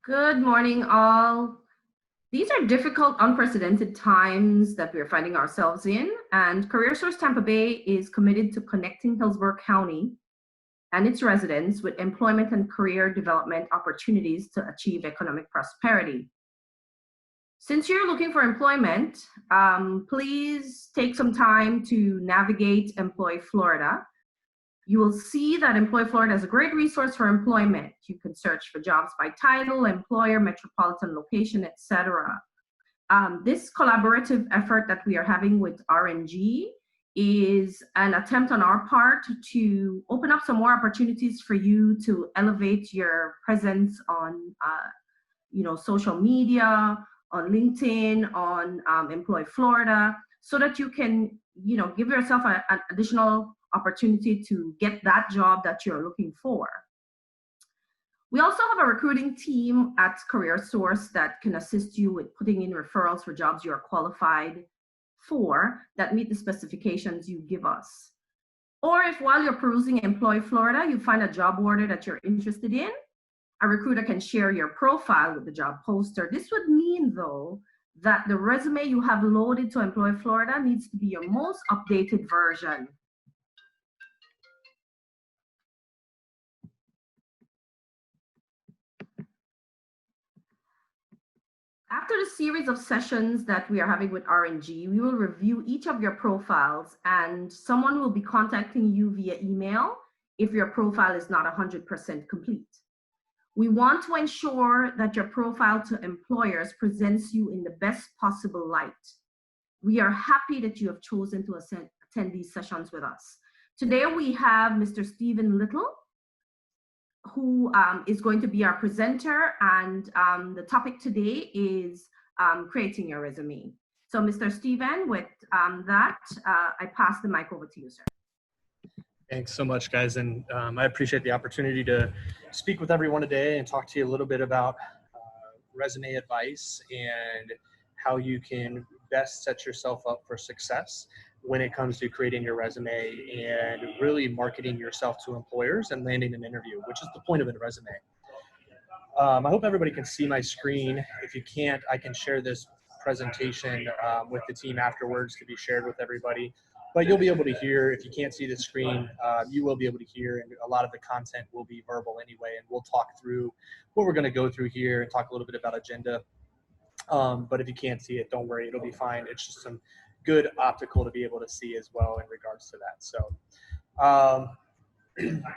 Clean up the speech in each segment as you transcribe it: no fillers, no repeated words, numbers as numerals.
Good morning, all. These are difficult, unprecedented times that we're finding ourselves in, and CareerSource Tampa Bay is committed to connecting Hillsborough County and its residents with employment and career development opportunities to achieve economic prosperity. Since you're looking for employment, please take some time to navigate Employ Florida. You will see that Employ Florida is a great resource for employment. You can search for jobs by title, employer, metropolitan location, etc. This collaborative effort that we are having with RNG is an attempt on our part to open up some more opportunities for you to elevate your presence on social media, on LinkedIn, on Employ Florida, so that you can give yourself an additional opportunity to get that job that you're looking for. We also have a recruiting team at CareerSource that can assist you with putting in referrals for jobs you're qualified for that meet the specifications you give us. Or if while you're perusing Employ Florida, you find a job order that you're interested in, a recruiter can share your profile with the job poster. This would mean, though, that the resume you have loaded to Employ Florida needs to be your most updated version. After the series of sessions that we are having with RNG, we will review each of your profiles, and someone will be contacting you via email if your profile is not 100% complete. We want to ensure that your profile to employers presents you in the best possible light. We are happy that you have chosen to attend these sessions with us. Today we have Mr. Stephen Little, who is going to be our presenter, and the topic today is creating your resume. So Mr. Stephen, with that, I pass the mic over to you, sir. Thanks so much, guys, and I appreciate the opportunity to speak with everyone today and talk to you a little bit about resume advice and how you can best set yourself up for success when it comes to creating your resume and really marketing yourself to employers and landing an interview, which is the point of a resume. I hope everybody can see my screen. If you can't, I can share this presentation with the team afterwards to be shared with everybody. But you'll be able to hear, if you can't see the screen, you will be able to hear, and a lot of the content will be verbal anyway, and we'll talk through what we're going to go through here and talk a little bit about agenda. But if you can't see it, don't worry, it'll be fine. It's just some good optical to be able to see as well in regards to that. So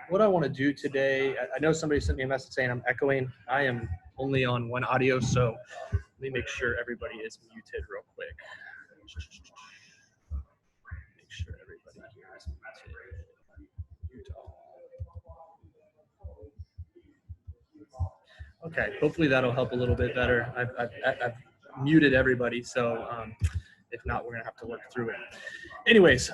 what I want to do today, I know somebody sent me a message saying I'm echoing. I am only on one audio, so let me make sure everybody is muted real quick. Make sure everybody here is muted. Okay, hopefully that'll help a little bit better. I've muted everybody, so if not, we're gonna have to work through it. Anyways,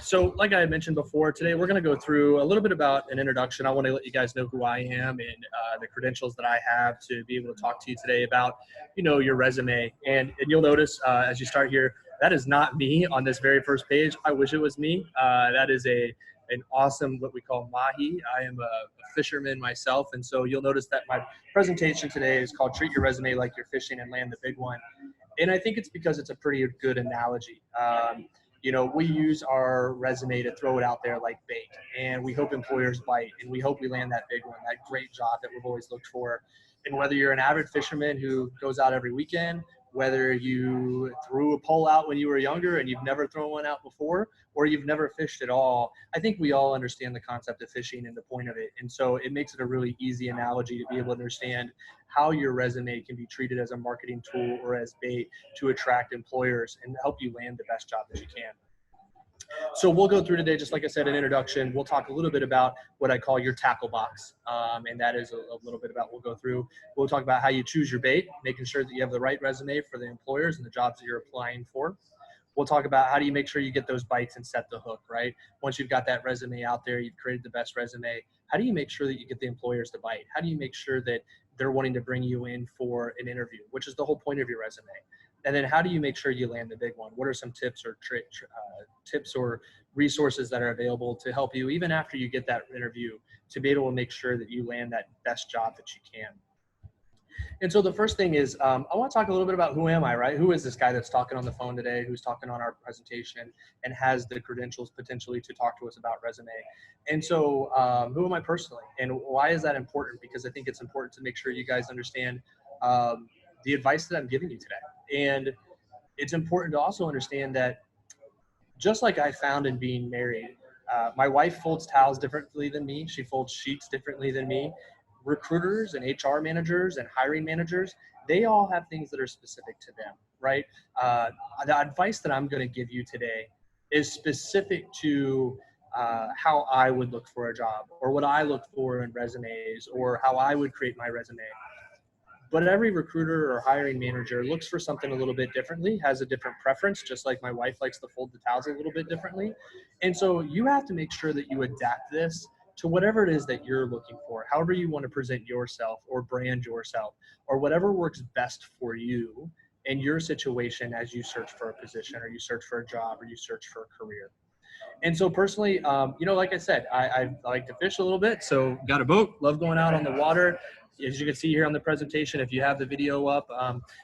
so like I had mentioned before, today we're gonna go through a little bit about an introduction. I wanna let you guys know who I am and the credentials that I have to be able to talk to you today about, your resume. And you'll notice as you start here, that is not me on this very first page. I wish it was me. That is an awesome, what we call mahi. I am a fisherman myself, and so you'll notice that my presentation today is called Treat Your Resume Like You're Fishing and Land the Big One. And I think it's because it's a pretty good analogy. We use our resume to throw it out there like bait, and we hope employers bite, and we hope we land that big one, that great job that we've always looked for. And whether you're an avid fisherman who goes out every weekend, whether you threw a pole out when you were younger and you've never thrown one out before, or you've never fished at all, I think we all understand the concept of fishing and the point of it. And so it makes it a really easy analogy to be able to understand how your resume can be treated as a marketing tool or as bait to attract employers and help you land the best job that you can. So we'll go through today, just like I said, an introduction. We'll talk a little bit about what I call your tackle box. And that is a little bit about what we'll go through. We'll talk about how you choose your bait, making sure that you have the right resume for the employers and the jobs that you're applying for. We'll talk about how do you make sure you get those bites and set the hook, right? Once you've got that resume out there, you've created the best resume, how do you make sure that you get the employers to bite? How do you make sure that they're wanting to bring you in for an interview, which is the whole point of your resume? And then how do you make sure you land the big one? What are some tips or tips or resources that are available to help you even after you get that interview to be able to make sure that you land that best job that you can? And so the first thing is, I want to talk a little bit about who am I, right? Who is this guy that's talking on the phone today, who's talking on our presentation and has the credentials potentially to talk to us about resume? And so who am I personally? And why is that important? Because I think it's important to make sure you guys understand the advice that I'm giving you today. And it's important to also understand that just like I found in being married, my wife folds towels differently than me. She folds sheets differently than me. Recruiters and HR managers and hiring managers, they all have things that are specific to them, right? The advice that I'm going to give you today is specific to how I would look for a job or what I look for in resumes or how I would create my resume. But every recruiter or hiring manager looks for something a little bit differently, has a different preference, just like my wife likes to fold the towels a little bit differently. And so you have to make sure that you adapt this to whatever it is that you're looking for, however you want to present yourself or brand yourself, or whatever works best for you in your situation as you search for a position or you search for a job or you search for a career. And so personally, like I said, I like to fish a little bit. So got a boat, love going out on the water. As you can see here on the presentation, if you have the video up,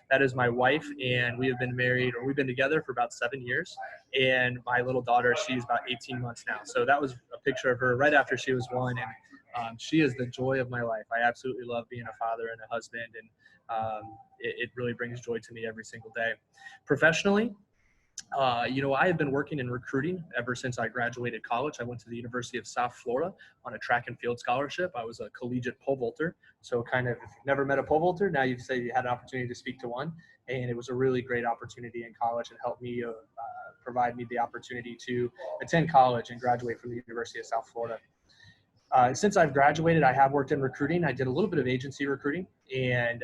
that is my wife, and we have been married, or we've been together for about 7 years. And my little daughter, she's about 18 months now. So that was a picture of her right after she was 1. And she is the joy of my life. I absolutely love being a father and a husband. And it really brings joy to me every single day. Professionally, I have been working in recruiting ever since I graduated college. I went to the University of South Florida on a track and field scholarship. I was a collegiate pole vaulter. So kind of, if you've never met a pole vaulter, now you say you had an opportunity to speak to one. And it was a really great opportunity in college and helped me provide me the opportunity to attend college and graduate from the University of South Florida. Since I've graduated, I have worked in recruiting. I did a little bit of agency recruiting, and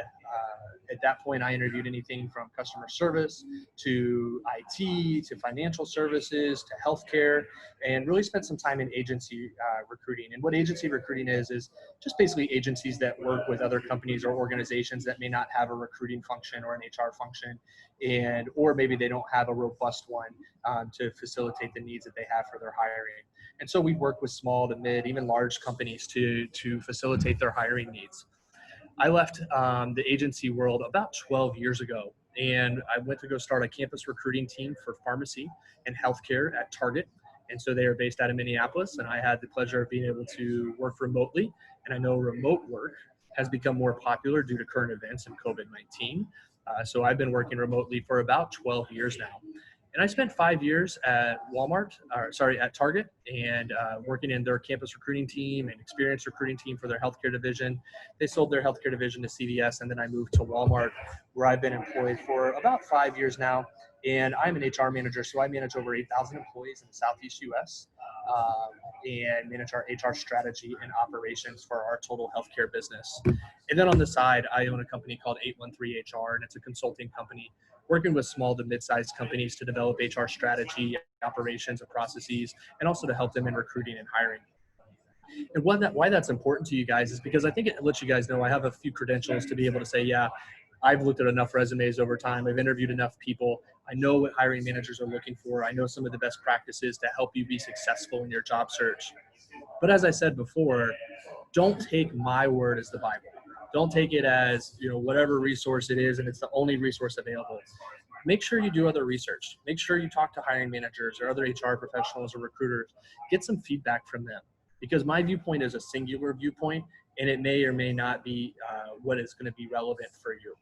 at that point, I interviewed anything from customer service to IT to financial services to healthcare, and really spent some time in agency recruiting. And what agency recruiting is just basically agencies that work with other companies or organizations that may not have a recruiting function or an HR function, or maybe they don't have a robust one to facilitate the needs that they have for their hiring. And so we work with small to mid, even large companies to facilitate their hiring needs. I left the agency world about 12 years ago, and I went to go start a campus recruiting team for pharmacy and healthcare at Target. And so they are based out of Minneapolis, and I had the pleasure of being able to work remotely. And I know remote work has become more popular due to current events and COVID-19. So I've been working remotely for about 12 years now. And I spent 5 years at at Target, and working in their campus recruiting team and experience recruiting team for their healthcare division. They sold their healthcare division to CVS, and then I moved to Walmart, where I've been employed for about 5 years now. And I'm an HR manager, so I manage over 8,000 employees in the Southeast U.S. And manage our HR strategy and operations for our total healthcare business. And then on the side, I own a company called 813HR, and it's a consulting company working with small to mid-sized companies to develop HR strategy, operations, and processes, and also to help them in recruiting and hiring. And why that's important to you guys is because I think it lets you guys know I have a few credentials to be able to say, yeah, I've looked at enough resumes over time. I've interviewed enough people. I know what hiring managers are looking for. I know some of the best practices to help you be successful in your job search. But as I said before, don't take my word as the Bible. Don't take it as, whatever resource it is and it's the only resource available. Make sure you do other research. Make sure you talk to hiring managers or other HR professionals or recruiters. Get some feedback from them, because my viewpoint is a singular viewpoint, and it may or may not be what is going to be relevant for you.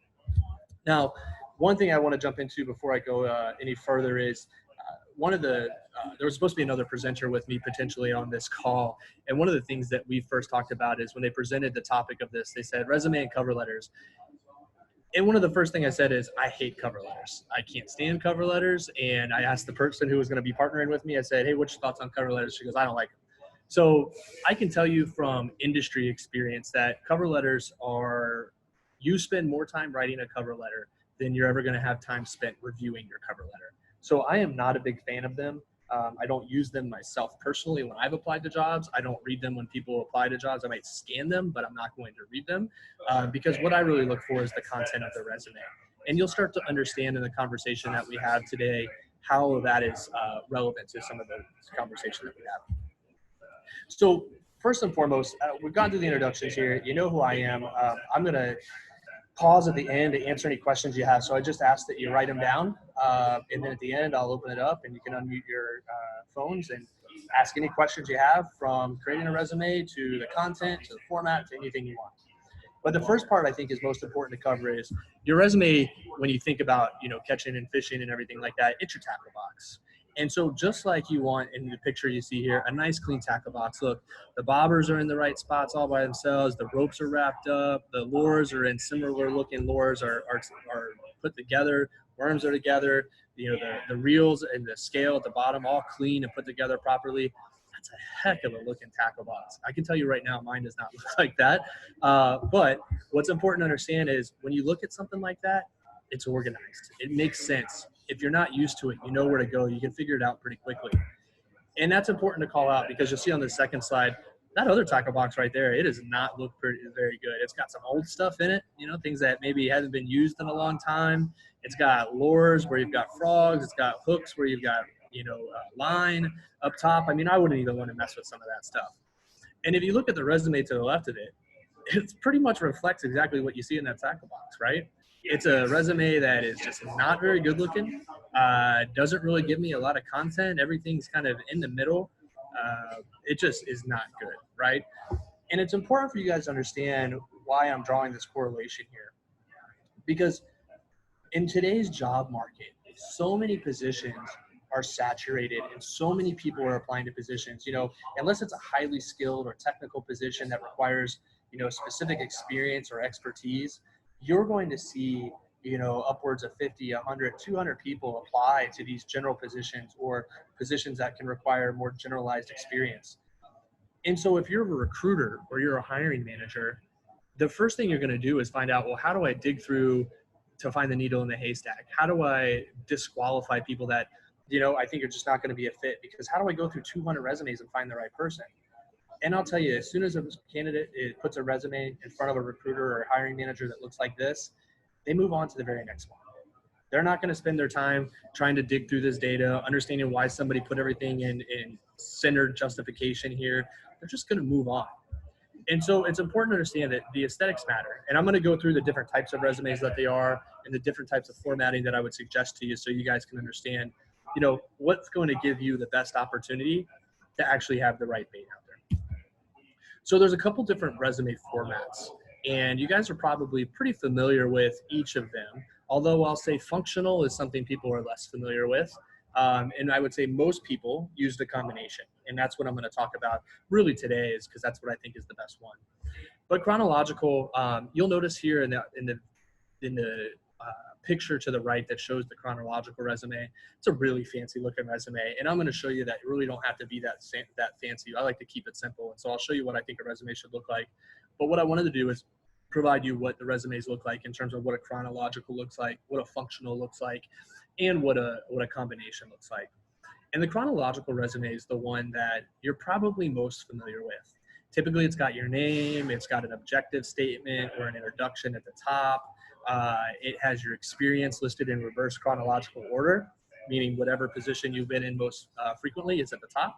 Now, one thing I want to jump into before I go any further is there was supposed to be another presenter with me potentially on this call. And one of the things that we first talked about is when they presented the topic of this, they said resume and cover letters. And one of the first thing I said is, I hate cover letters. I can't stand cover letters. And I asked the person who was going to be partnering with me, I said, hey, what's your thoughts on cover letters? She goes, I don't like them. So I can tell you from industry experience that cover letters you spend more time writing a cover letter than you're ever going to have time spent reviewing your cover letter. So I am not a big fan of them. I don't use them myself personally when I've applied to jobs. I don't read them when people apply to jobs. I might scan them, but I'm not going to read them because what I really look for is the content of the resume. And you'll start to understand in the conversation that we have today how that is relevant to some of the conversation that we have. So first and foremost, we've gone through the introductions here. You know who I am. I'm going to pause at the end to answer any questions you have. So I just ask that you write them down, and then at the end I'll open it up and you can unmute your phones and ask any questions you have, from creating a resume to the content to the format to anything you want. But the first part I think is most important to cover is your resume. When you think about, catching and fishing and everything like that, it's your tackle box. And so just like you want in the picture you see here, a nice clean tackle box. Look, the bobbers are in the right spots all by themselves. The ropes are wrapped up. The lures are in similar looking lures are put together. Worms are together. The reels and the scale at the bottom all clean and put together properly. That's a heck of a looking tackle box. I can tell you right now, mine does not look like that. But what's important to understand is when you look at something like that, it's organized. It makes sense. If you're not used to it, you know where to go. You can figure it out pretty quickly. And that's important to call out, because you'll see on the second slide, that other tackle box right there, it does not look very good. It's got some old stuff in it, things that maybe haven't been used in a long time. It's got lures where you've got frogs. It's got hooks where you've got, line up top. I mean, I wouldn't even want to mess with some of that stuff. And if you look at the resume to the left of it, it pretty much reflects exactly what you see in that tackle box, right? It's a resume that is just not very good looking. Doesn't really give me a lot of content. Everything's kind of in the middle. It just is not good, right? And it's important for you guys to understand why I'm drawing this correlation here. Because in today's job market, so many positions are saturated and so many people are applying to positions, unless it's a highly skilled or technical position that requires, specific experience or expertise, you're going to see, upwards of 50, 100, 200 people apply to these general positions or positions that can require more generalized experience. And so if you're a recruiter or you're a hiring manager, the first thing you're going to do is find out, well, how do I dig through to find the needle in the haystack? How do I disqualify people that, I think are just not going to be a fit? Because how do I go through 200 resumes and find the right person? And I'll tell you, as soon as a candidate puts a resume in front of a recruiter or a hiring manager that looks like this, they move on to the very next one. They're not going to spend their time trying to dig through this data, understanding why somebody put everything in centered justification here. They're just going to move on. And so it's important to understand that the aesthetics matter. And I'm going to go through the different types of resumes that they are and the different types of formatting that I would suggest to you, so you guys can understand, what's going to give you the best opportunity to actually have the right bait out there. So there's a couple different resume formats, and you guys are probably pretty familiar with each of them. Although I'll say functional is something people are less familiar with. And I would say most people use the combination. And that's what I'm going to talk about really today, is because that's what I think is the best one. But chronological, you'll notice here in the picture to the right that shows the chronological resume, it's a really fancy looking resume. And I'm going to show you that you really don't have to be that fancy. I like to keep it simple. And so I'll show you what I think a resume should look like. But what I wanted to do is provide you what the resumes look like in terms of what a chronological looks like, what a functional looks like, and what a combination looks like. And the chronological resume is the one that you're probably most familiar with. Typically, it's got your name, it's got an objective statement or an introduction at the top. It has your experience listed in reverse chronological order, meaning whatever position you've been in most frequently is at the top.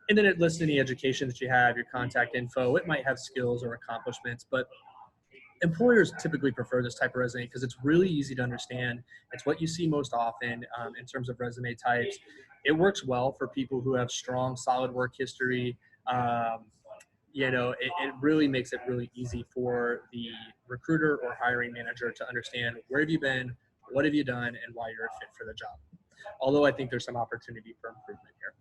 And then it lists any education that you have, your contact info. It might have skills or accomplishments, but employers typically prefer this type of resume because it's really easy to understand. It's what you see most often in terms of resume types. It works well for people who have strong, solid work history. It really makes it really easy for the recruiter or hiring manager to understand where have you been, what have you done, and why you're a fit for the job. Although I think there's some opportunity for improvement here.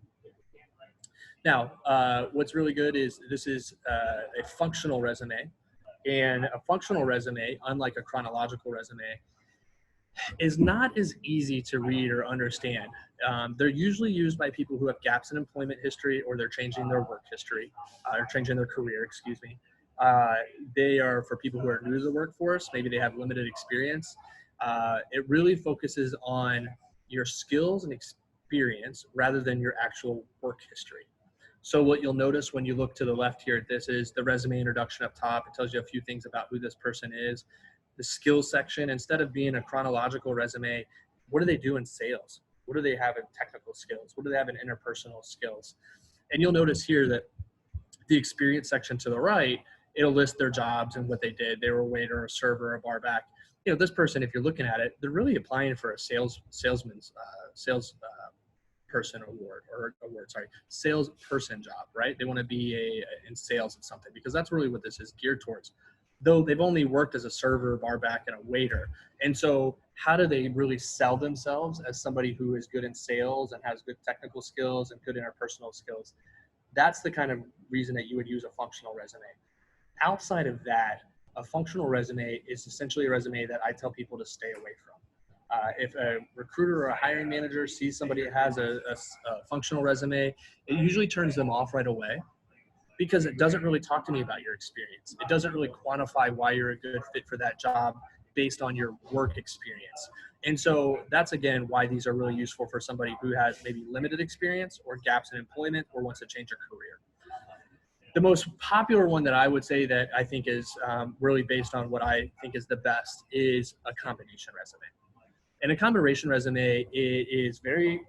Now, what's really good is this is a functional resume. And a functional resume, unlike a chronological resume, is not as easy to read or understand. They're usually used by people who have gaps in employment history, or they're changing their work history, or changing their career, excuse me. They are for people who are new to the workforce. Maybe they have limited experience. It really focuses on your skills and experience rather than your actual work history. So what you'll notice when you look to the left here, this is the resume introduction up top. It tells you a few things about who this person is. The skills section, instead of being a chronological resume, what do they do in sales? What do they have in technical skills? What do they have in interpersonal skills? And you'll notice here that the experience section to the right it'll list their jobs and what they did. They were a waiter, a server, a bar back. You know, this person, if you're looking at it, they're really applying for a salesman's person salesperson job, right? They want to be in sales of something, because that's really what this is geared towards. Though they've only worked as a server, bar back, and a waiter. And so how do they really sell themselves as somebody who is good in sales and has good technical skills and good interpersonal skills? That's the kind of reason that you would use a functional resume. Outside of that, a functional resume is essentially a resume that I tell people to stay away from. If a recruiter or a hiring manager sees somebody that has a functional resume, it usually turns them off right away, because it doesn't really talk to me about your experience. It doesn't really quantify why you're a good fit for that job based on your work experience. And so that's, again, why these are really useful for somebody who has maybe limited experience or gaps in employment or wants to change a career. The most popular one that I would say that I think is really based on what I think is the best is a combination resume. And a combination resume is very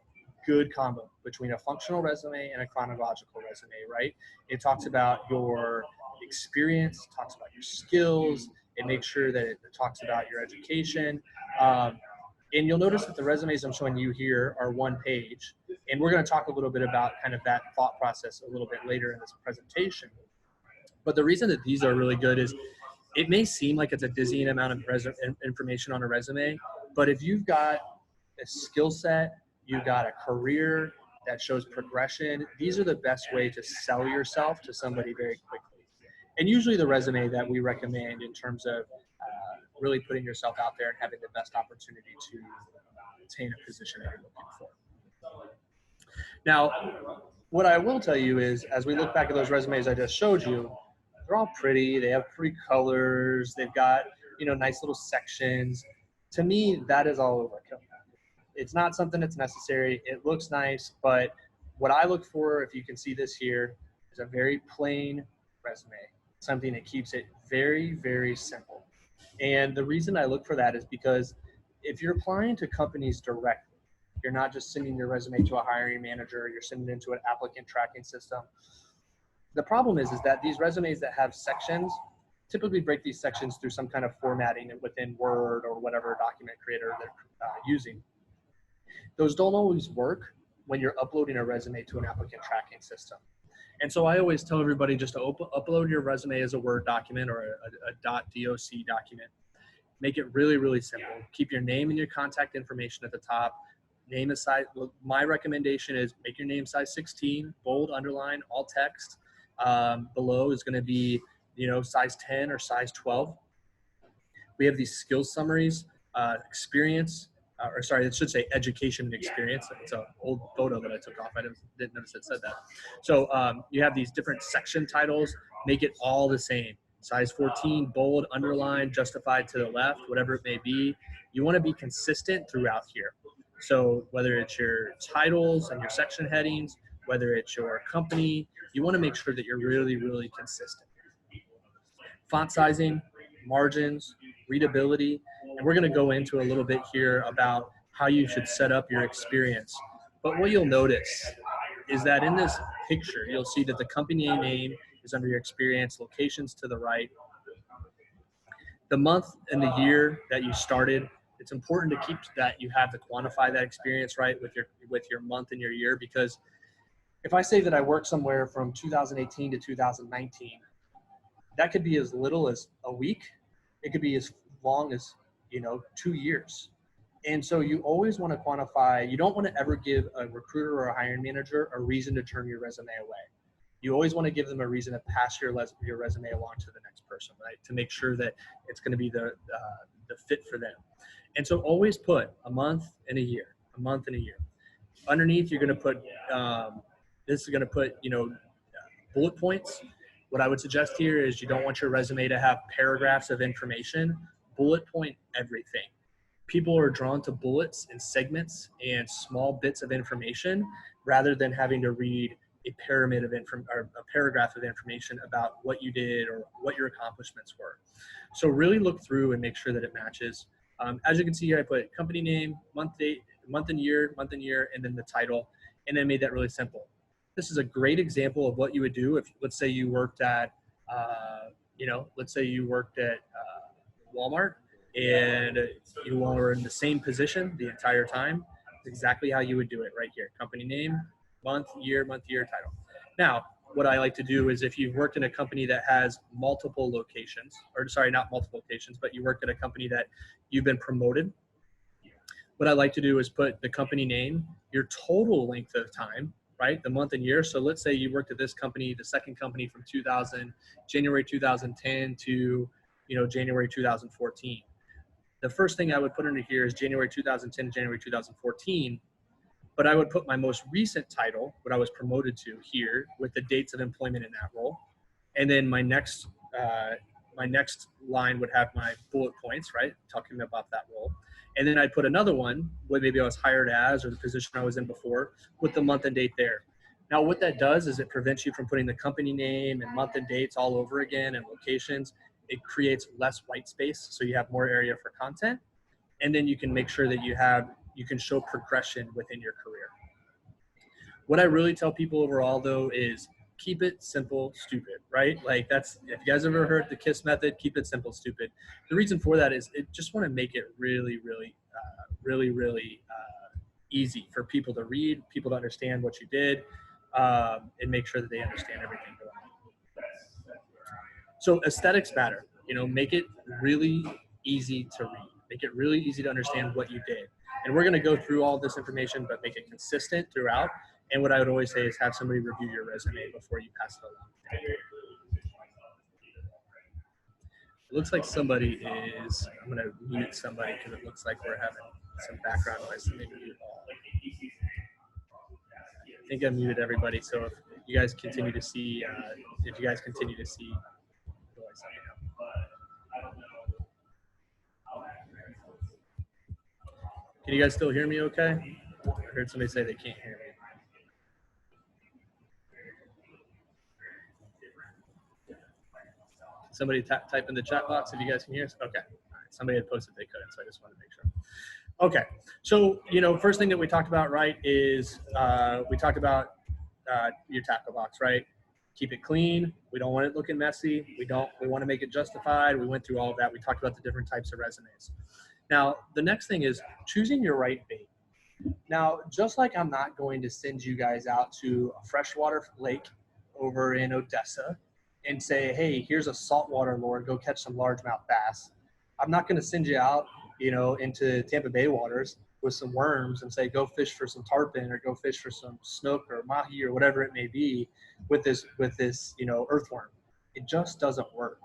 good combo between a functional resume and a chronological resume, right? It talks about your experience, talks about your skills, it makes sure that it talks about your education. And you'll notice that the resumes I'm showing you here are one page. And we're going to talk a little bit about kind of that thought process a little bit later in this presentation. But the reason that these are really good is it may seem like it's a dizzying amount of information on a resume, but if you've got a skill set, you've got a career that shows progression, these are the best way to sell yourself to somebody very quickly. And usually the resume that we recommend in terms of really putting yourself out there and having the best opportunity to attain a position that you're looking for. Now, what I will tell you is, as we look back at those resumes I just showed you, they're all pretty. They have pretty colors. They've got, you know, nice little sections. To me, that is all overkill. It's not something that's necessary. It looks nice, but what I look for, if you can see this here, is a very plain resume, something that keeps it very, very simple. And the reason I look for that is because if you're applying to companies directly, you're not just sending your resume to a hiring manager, you're sending it into an applicant tracking system. The problem is that these resumes that have sections typically break these sections through some kind of formatting within Word or whatever document creator they're using. Those don't always work when you're uploading a resume to an applicant tracking system. And so I always tell everybody just to upload your resume as a Word document or a .doc document. Make it really, really simple. Keep your name and your contact information at the top. Name is size. My recommendation is make your name size 16, bold, underline, all text. Below is going to be, you know, size 10 or size 12. We have these skills summaries, experience, or sorry, it should say education and experience. It's an old photo that I took off. I didn't notice it said that. So you have these different section titles. Make it all the same. Size 14, bold, underline, justified to the left, whatever it may be. You want to be consistent throughout here. So whether it's your titles and your section headings, whether it's your company, you want to make sure that you're really, really consistent. Font sizing, margins, readability, and we're going to go into a little bit here about how you should set up your experience. But what you'll notice is that in this picture, you'll see that the company name is under your experience, locations to the right. The month and the year that you started, it's important to keep that you have to quantify that experience right with your month and your year, because if I say that I worked somewhere from 2018 to 2019, that could be as little as a week. It could be as long as, 2 years. And so you always want to quantify. You don't want to ever give a recruiter or a hiring manager a reason to turn your resume away. You always want to give them a reason to pass your resume along to the next person, right? To make sure that it's going to be the fit for them. And so always put a month and a year, a month and a year. Underneath, you're going to put, this is going to put, bullet points. What I would suggest here is you don't want your resume to have paragraphs of information. Bullet point everything. People are drawn to bullets and segments and small bits of information rather than having to read a pyramid of or a paragraph of information about what you did or what your accomplishments were. So really look through and make sure that it matches. As you can see here, I put company name, month, date, month and year, and then the title, and then made that really simple. This is a great example of what you would do if, let's say, you worked at, you know, let's say you worked at Walmart and you were in the same position the entire time. It's exactly how you would do it right here. Company name, month, year, title. Now, what I like to do is if you've worked in a company that has multiple locations, or sorry, not multiple locations, but you worked at a company that you've been promoted, what I like to do is put the company name, your total length of time, right? The month and year. So let's say you worked at this company, the second company from January 2010 to, you know, January 2014. The first thing I would put under here is January 2010 to January 2014, but I would put my most recent title, what I was promoted to here with the dates of employment in that role. And then my next line would have my bullet points, right? Talking about that role. And then I'd put another one where maybe I was hired as, or the position I was in before, with the month and date there. Now, what that does is it prevents you from putting the company name and month and dates all over again and locations. It creates less white space, so you have more area for content. And then you can make sure that you can show progression within your career. What I really tell people overall, though, is keep it simple, stupid, right? Like if you guys ever heard the KISS method, keep it simple, stupid. The reason for that is it just want to make it really easy for people to read, people to understand what you did, and make sure that they understand everything going on. So aesthetics matter, you know, make it really easy to read, make it really easy to understand what you did. And we're going to go through all this information, but make it consistent throughout. And what I would always say is have somebody review your resume before you pass it along. It looks like somebody is, I'm going to mute somebody because it looks like we're having some background noise. So maybe mute all. I think I muted everybody. So if you guys continue to see, noise, let me know. Can you guys still hear me okay? I heard somebody say they can't hear me. Somebody type in the chat box if you guys can hear us. Okay. All right. Somebody had posted they couldn't, so I just wanted to make sure. Okay. So, you know, first thing that we talked about, right, is we talked about your tackle box, right? Keep it clean. We don't want it looking messy. We want to make it justified. We went through all of that. We talked about the different types of resumes. Now, the next thing is choosing your right bait. Now, just like I'm not going to send you guys out to a freshwater lake over in Odessa and say, hey, here's a saltwater lure, go catch some largemouth bass. I'm not going to send you out, you know, into Tampa Bay waters with some worms and say, go fish for some tarpon or go fish for some snook or mahi or whatever it may be with this, you know, earthworm. It just doesn't work.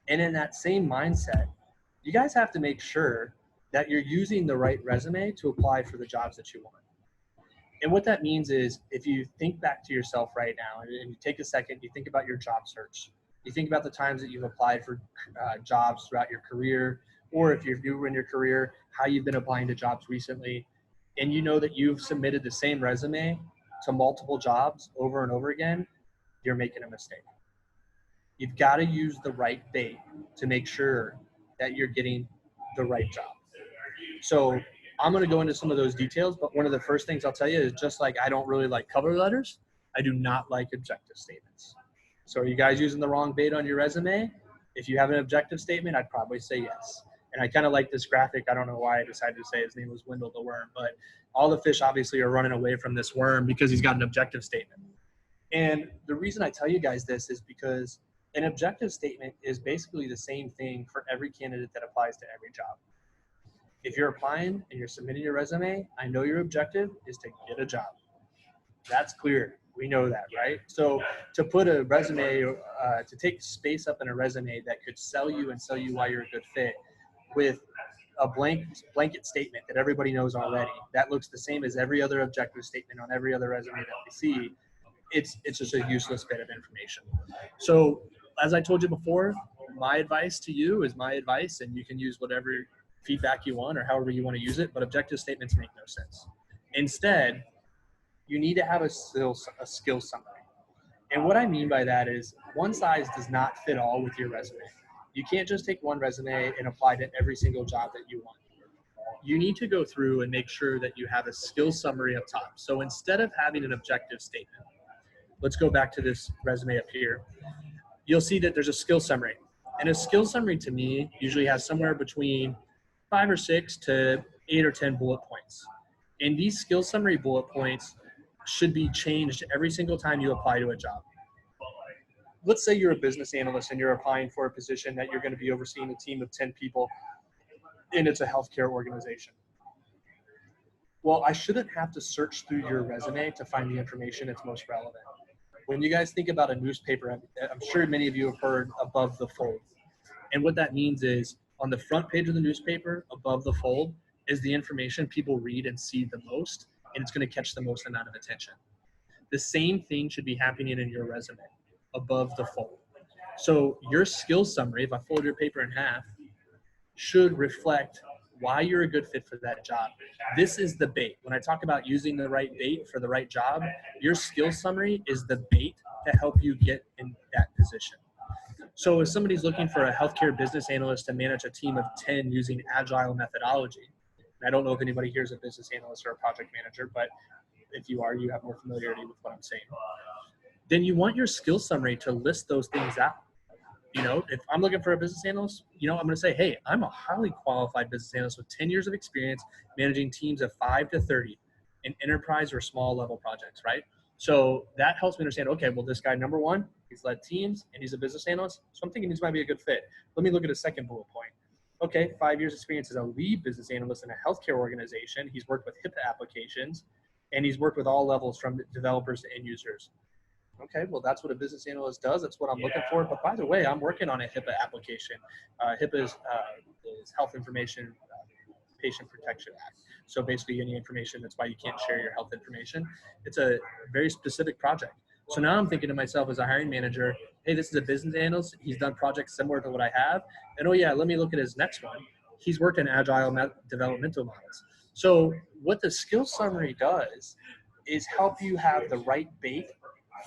And in that same mindset, you guys have to make sure that you're using the right resume to apply for the jobs that you want. And what that means is if you think back to yourself right now and you take a second, you think about your job search. You think about the times that you've applied for jobs throughout your career, or if you're newer in your career, how you've been applying to jobs recently. And you know that you've submitted the same resume to multiple jobs over and over again, you're making a mistake. You've got to use the right bait to make sure that you're getting the right job. So I'm going to go into some of those details, but one of the first things I'll tell you is just like I don't really like cover letters, I do not like objective statements. So are you guys using the wrong bait on your resume? If you have an objective statement, I'd probably say yes. And I kind of like this graphic. I don't know why I decided to say his name was Wendell the worm, but all the fish obviously are running away from this worm because he's got an objective statement. And the reason I tell you guys this is because an objective statement is basically the same thing for every candidate that applies to every job. If you're applying and you're submitting your resume, I know your objective is to get a job. That's clear. We know that, right? So to put a resume, to take space up in a resume that could sell you and sell you why you're a good fit with a blanket statement that everybody knows already, that looks the same as every other objective statement on every other resume that we see, it's just a useless bit of information. So as I told you before, my advice to you is my advice, and you can use whatever feedback you want or however you want to use it, but objective statements make no sense. Instead, you need to have a skill summary. And what I mean by that is one size does not fit all with your resume. You can't just take one resume and apply to every single job that you want. You need to go through and make sure that you have a skill summary up top. So instead of having an objective statement, let's go back to this resume up here. You'll see that there's a skill summary. And a skill summary to me usually has somewhere between 5 or 6 to 8 or 10 bullet points. And these skill summary bullet points should be changed every single time you apply to a job. Let's say you're a business analyst and you're applying for a position that you're going to be overseeing a team of 10 people and it's a healthcare organization. Well, I shouldn't have to search through your resume to find the information that's most relevant. When you guys think about a newspaper, I'm sure many of you have heard above the fold. And what that means is on the front page of the newspaper, above the fold, is the information people read and see the most, and it's going to catch the most amount of attention. The same thing should be happening in your resume, above the fold. So your skill summary, if I fold your paper in half, should reflect why you're a good fit for that job. This is the bait. When I talk about using the right bait for the right job, your skill summary is the bait to help you get in that position. So if somebody's looking for a healthcare business analyst to manage a team of 10 using agile methodology, and I don't know if anybody here is a business analyst or a project manager, but if you are, you have more familiarity with what I'm saying. Then you want your skill summary to list those things out. You know, if I'm looking for a business analyst, you know, I'm going to say, hey, I'm a highly qualified business analyst with 10 years of experience managing teams of 5 to 30 in enterprise or small level projects, right? So that helps me understand, okay, well, this guy, number one, he's led teams and he's a business analyst. So I'm thinking this might be a good fit. Let me look at a second bullet point. Okay, 5 years experience as a lead business analyst in a healthcare organization. He's worked with HIPAA applications and he's worked with all levels from developers to end users. Okay, well, that's what a business analyst does. That's what I'm looking for. But by the way, I'm working on a HIPAA application. HIPAA is Health Information Patient Protection Act. So basically any information, that's why you can't share your health information. It's a very specific project. So now I'm thinking to myself as a hiring manager, hey, this is a business analyst. He's done projects similar to what I have. And oh yeah, let me look at his next one. He's worked in agile developmental models. So what the skill summary does is help you have the right bait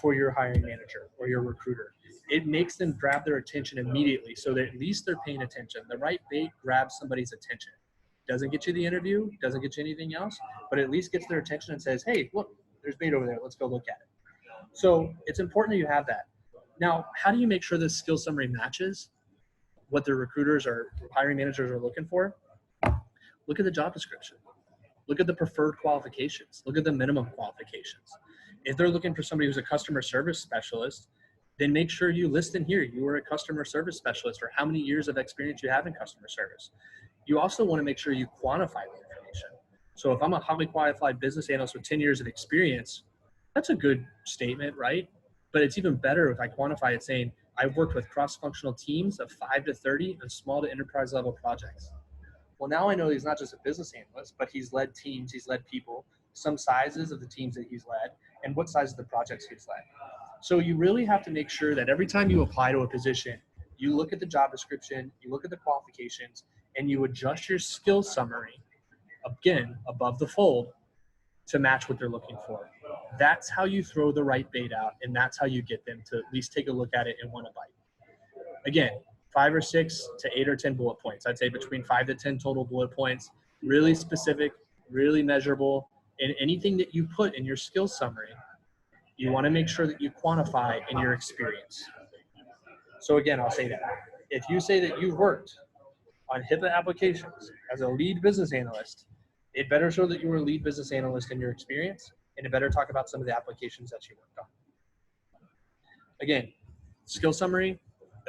for your hiring manager or your recruiter. It makes them grab their attention immediately so that at least they're paying attention. The right bait grabs somebody's attention. Doesn't get you the interview, doesn't get you anything else, but at least gets their attention and says, hey, look, there's bait over there. Let's go look at it. So it's important that you have that. Now, how do you make sure this skill summary matches what the recruiters or hiring managers are looking for? Look at the job description. Look at the preferred qualifications. Look at the minimum qualifications. If they're looking for somebody who's a customer service specialist, then make sure you list in here you are a customer service specialist or how many years of experience you have in customer service. You also want to make sure you quantify the information. So if I'm a highly qualified business analyst with 10 years of experience, that's a good statement, right? But it's even better if I quantify it saying, I've worked with cross-functional teams of 5 to 30 and small to enterprise level projects. Well, now I know he's not just a business analyst, but he's led teams, he's led people, some sizes of the teams that he's led, and what size of the projects he's led. So you really have to make sure that every time you apply to a position, you look at the job description, you look at the qualifications, and you adjust your skill summary, again, above the fold, to match what they're looking for. That's how you throw the right bait out, and that's how you get them to at least take a look at it and want to bite. Again, 5 or 6 to 8 or 10 bullet points. I'd say between 5 to 10 total bullet points, really specific, really measurable. And anything that you put in your skill summary, you want to make sure that you quantify in your experience. So again, I'll say that. If you say that you've worked on HIPAA applications as a lead business analyst, it better show that you were a lead business analyst in your experience, and it better talk about some of the applications that you worked on. Again, skill summary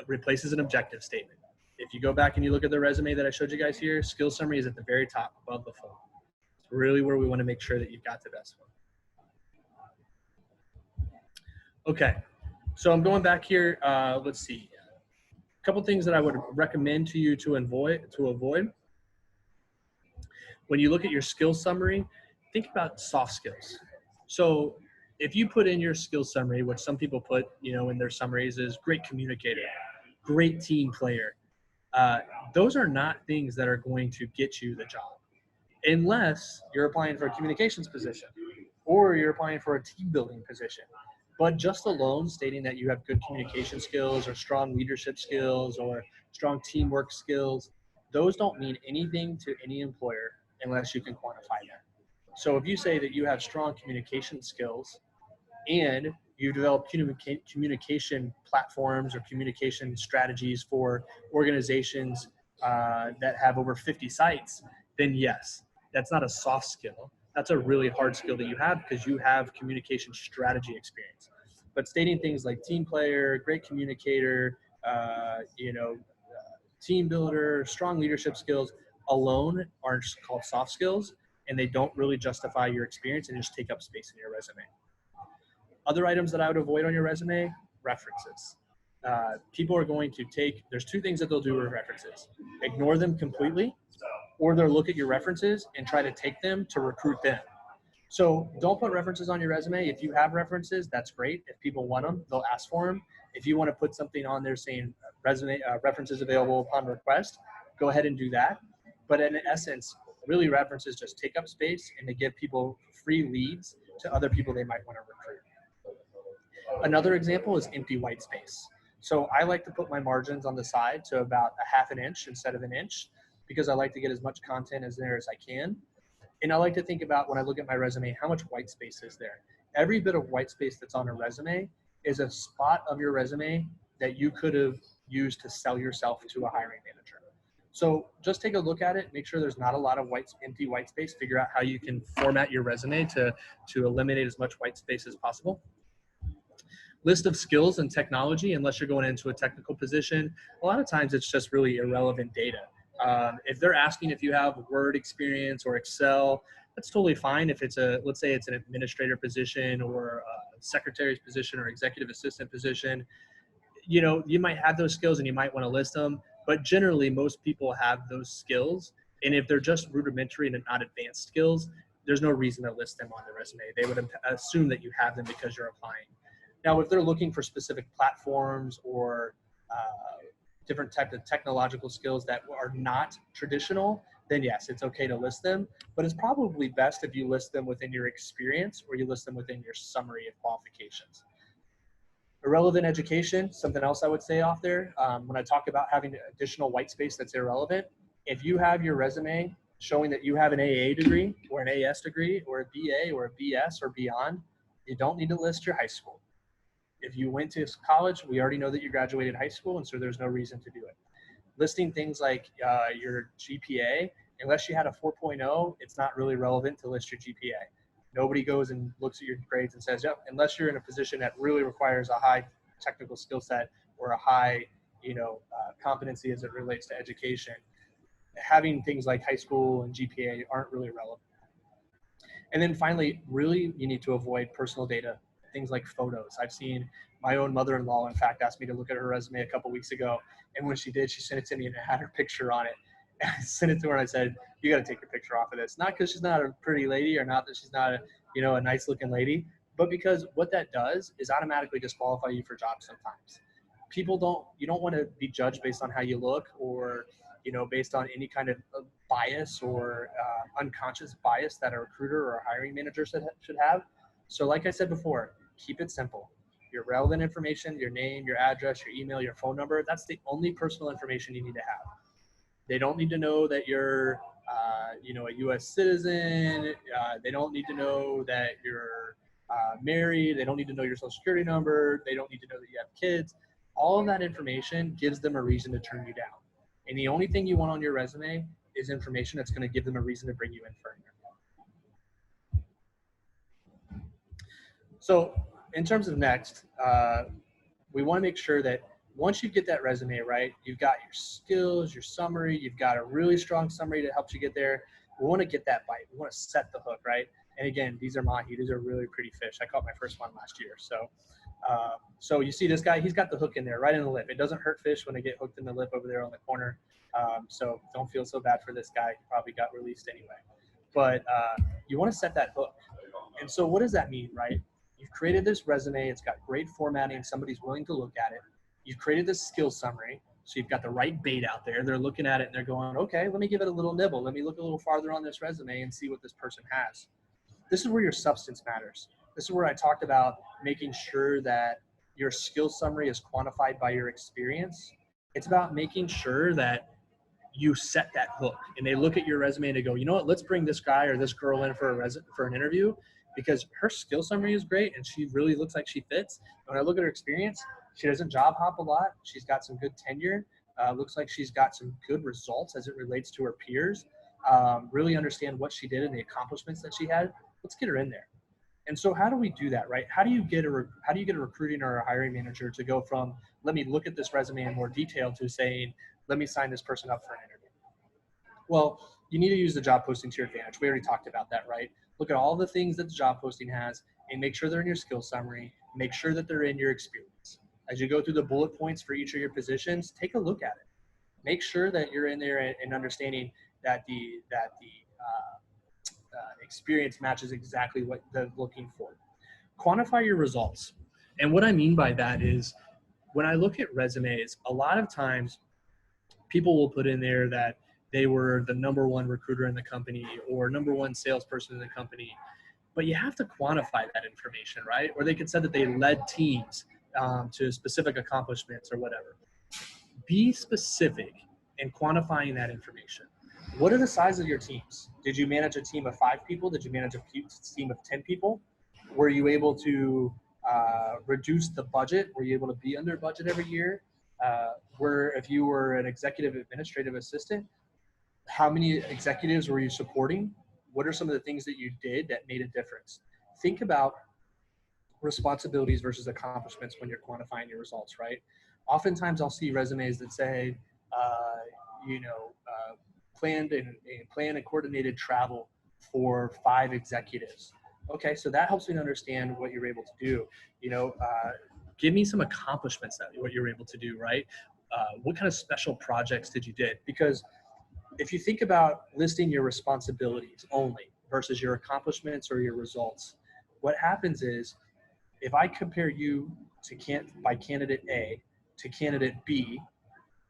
replaces an objective statement. If you go back and you look at the resume that I showed you guys here, skill summary is at the very top above the fold. It's really where we want to make sure that you've got the best one. Okay, so I'm going back here. Let's see. A couple things that I would recommend to you to avoid. When you look at your skill summary, think about soft skills. So if you put in your skill summary, which some people put, in their summaries, is great communicator, great team player. Those are not things that are going to get you the job, unless you're applying for a communications position or you're applying for a team building position. But just alone stating that you have good communication skills or strong leadership skills or strong teamwork skills, those don't mean anything to any employer unless you can quantify that. So if you say that you have strong communication skills and you develop communication platforms or communication strategies for organizations that have over 50 sites, then yes, that's not a soft skill. That's a really hard skill that you have because you have communication strategy experience. But stating things like team player, great communicator, team builder, strong leadership skills alone are called soft skills, and they don't really justify your experience and just take up space in your resume. Other items that I would avoid on your resume, references. People are going to there's two things that they'll do with references. Ignore them completely, or they'll look at your references and try to take them to recruit them. So don't put references on your resume. If you have references, that's great. If people want them, they'll ask for them. If you want to put something on there saying references available upon request, go ahead and do that. But in essence, really references just take up space and they give people free leads to other people they might want to recruit. Another example is empty white space. So I like to put my margins on the side to about a half an inch instead of an inch because I like to get as much content as there as I can. And I like to think about when I look at my resume, how much white space is there? Every bit of white space that's on a resume is a spot of your resume that you could have used to sell yourself to a hiring manager. So just take a look at it, make sure there's not a lot of empty white space, figure out how you can format your resume to eliminate as much white space as possible. List of skills and technology, unless you're going into a technical position, a lot of times it's just really irrelevant data. If they're asking if you have Word experience or Excel, that's totally fine. If let's say it's an administrator position or a secretary's position or executive assistant position, you might have those skills and you might want to list them, but generally most people have those skills. And if they're just rudimentary and not advanced skills, there's no reason to list them on the resume. They would assume that you have them because you're applying. Now, if they're looking for specific platforms or different types of technological skills that are not traditional, then yes, it's okay to list them. But it's probably best if you list them within your experience or you list them within your summary of qualifications. Irrelevant education, something else I would say off there. When I talk about having additional white space that's irrelevant, if you have your resume showing that you have an AA degree or an AS degree or a BA or a BS or beyond, you don't need to list your high school. If you went to college, we already know that you graduated high school, and so there's no reason to do it. Listing things like your GPA, unless you had a 4.0, it's not really relevant to list your GPA. Nobody goes and looks at your grades and says, yep, unless you're in a position that really requires a high technical skill set or a high competency as it relates to education, having things like high school and GPA aren't really relevant. And then finally, really, you need to avoid personal data, things like photos. I've seen my own mother-in-law, in fact, asked me to look at her resume a couple weeks ago. And when she did, she sent it to me and it had her picture on it. And I sent it to her and I said, you got to take your picture off of this. Not because she's not a pretty lady or not that she's not a nice looking lady, but because what that does is automatically disqualify you for jobs sometimes. You don't want to be judged based on how you look or, based on any kind of bias or unconscious bias that a recruiter or a hiring manager should have. So like I said before, keep it simple. Your relevant information, your name, your address, your email, your phone number, that's the only personal information you need to have. They don't need to know that you're, a U.S. citizen. They don't need to know that you're married. They don't need to know your social security number. They don't need to know that you have kids. All of that information gives them a reason to turn you down. And the only thing you want on your resume is information that's going to give them a reason to bring you in for an interview. So in terms of next, we want to make sure that once you get that resume right, you've got your skills, your summary, you've got a really strong summary that helps you get there. We want to get that bite. We want to set the hook, right? And again, these are mahi. These are really pretty fish. I caught my first one last year. So you see this guy, he's got the hook in there, right in the lip. It doesn't hurt fish when they get hooked in the lip over there on the corner. So don't feel so bad for this guy. He probably got released anyway. But you want to set that hook. And so what does that mean, right? You've created this resume. It's got great formatting. Somebody's willing to look at it. You've created this skill summary. So you've got the right bait out there. They're looking at it and they're going, okay, let me give it a little nibble. Let me look a little farther on this resume and see what this person has. This is where your substance matters. This is where I talked about making sure that your skill summary is quantified by your experience. It's about making sure that you set that hook and they look at your resume and they go, you know what, let's bring this guy or this girl in for an interview because her skill summary is great and she really looks like she fits. And when I look at her experience, she doesn't job hop a lot. She's got some good tenure. Looks like she's got some good results as it relates to her peers. Really understand what she did and the accomplishments that she had. Let's get her in there. And so how do we do that, right? How do you get a recruiting or a hiring manager to go from, let me look at this resume in more detail, to saying, let me sign this person up for an interview? Well, you need to use the job posting to your advantage. We already talked about that, right? Look at all the things that the job posting has and make sure they're in your skill summary. Make sure that they're in your experience. As you go through the bullet points for each of your positions, take a look at it. Make sure that you're in there and understanding that the experience matches exactly what they're looking for. Quantify your results. And what I mean by that is, when I look at resumes, a lot of times people will put in there that they were the #1 recruiter in the company or #1 salesperson in the company, but you have to quantify that information, right? Or they could say that they led teams to specific accomplishments or whatever. Be specific in quantifying that information. What are the size of your teams? Did you manage a team of 5 people? Did you manage a team of 10 people? Were you able to reduce the budget? Were you able to be under budget every year? If you were an executive administrative assistant, how many executives were you supporting? What are some of the things that you did that made a difference? Think about responsibilities versus accomplishments when you're quantifying your results, right? Oftentimes I'll see resumes that say, planned and coordinated travel for 5 executives. Okay, so that helps me understand what you're able to do. Give me some accomplishments that what you're able to do, right? What kind of special projects did you did? Because if you think about listing your responsibilities only versus your accomplishments or your results, what happens is, if I compare you by candidate A to candidate B,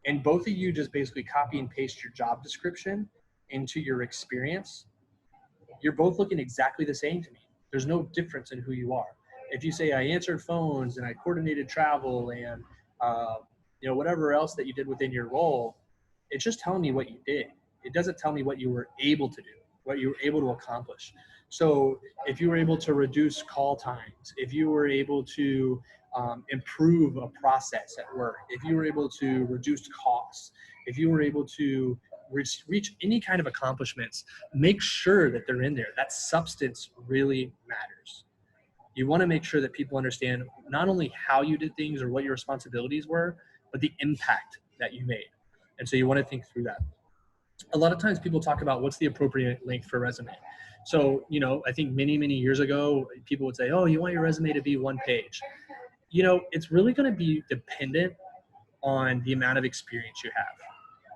and both of you just basically copy and paste your job description into your experience, you're both looking exactly the same to me. There's no difference in who you are. If you say I answered phones and I coordinated travel and whatever else that you did within your role, it's just telling me what you did. It doesn't tell me what you were able to do, what you were able to accomplish. So if you were able to reduce call times, if you were able to improve a process at work, if you were able to reduce costs, if you were able to reach any kind of accomplishments, make sure that they're in there. That substance really matters. You want to make sure that people understand not only how you did things or what your responsibilities were, but the impact that you made. And so you want to think through that. A lot of times people talk about what's the appropriate length for a resume. So, I think many, many years ago, people would say, oh, you want your resume to be 1 page. It's really going to be dependent on the amount of experience you have.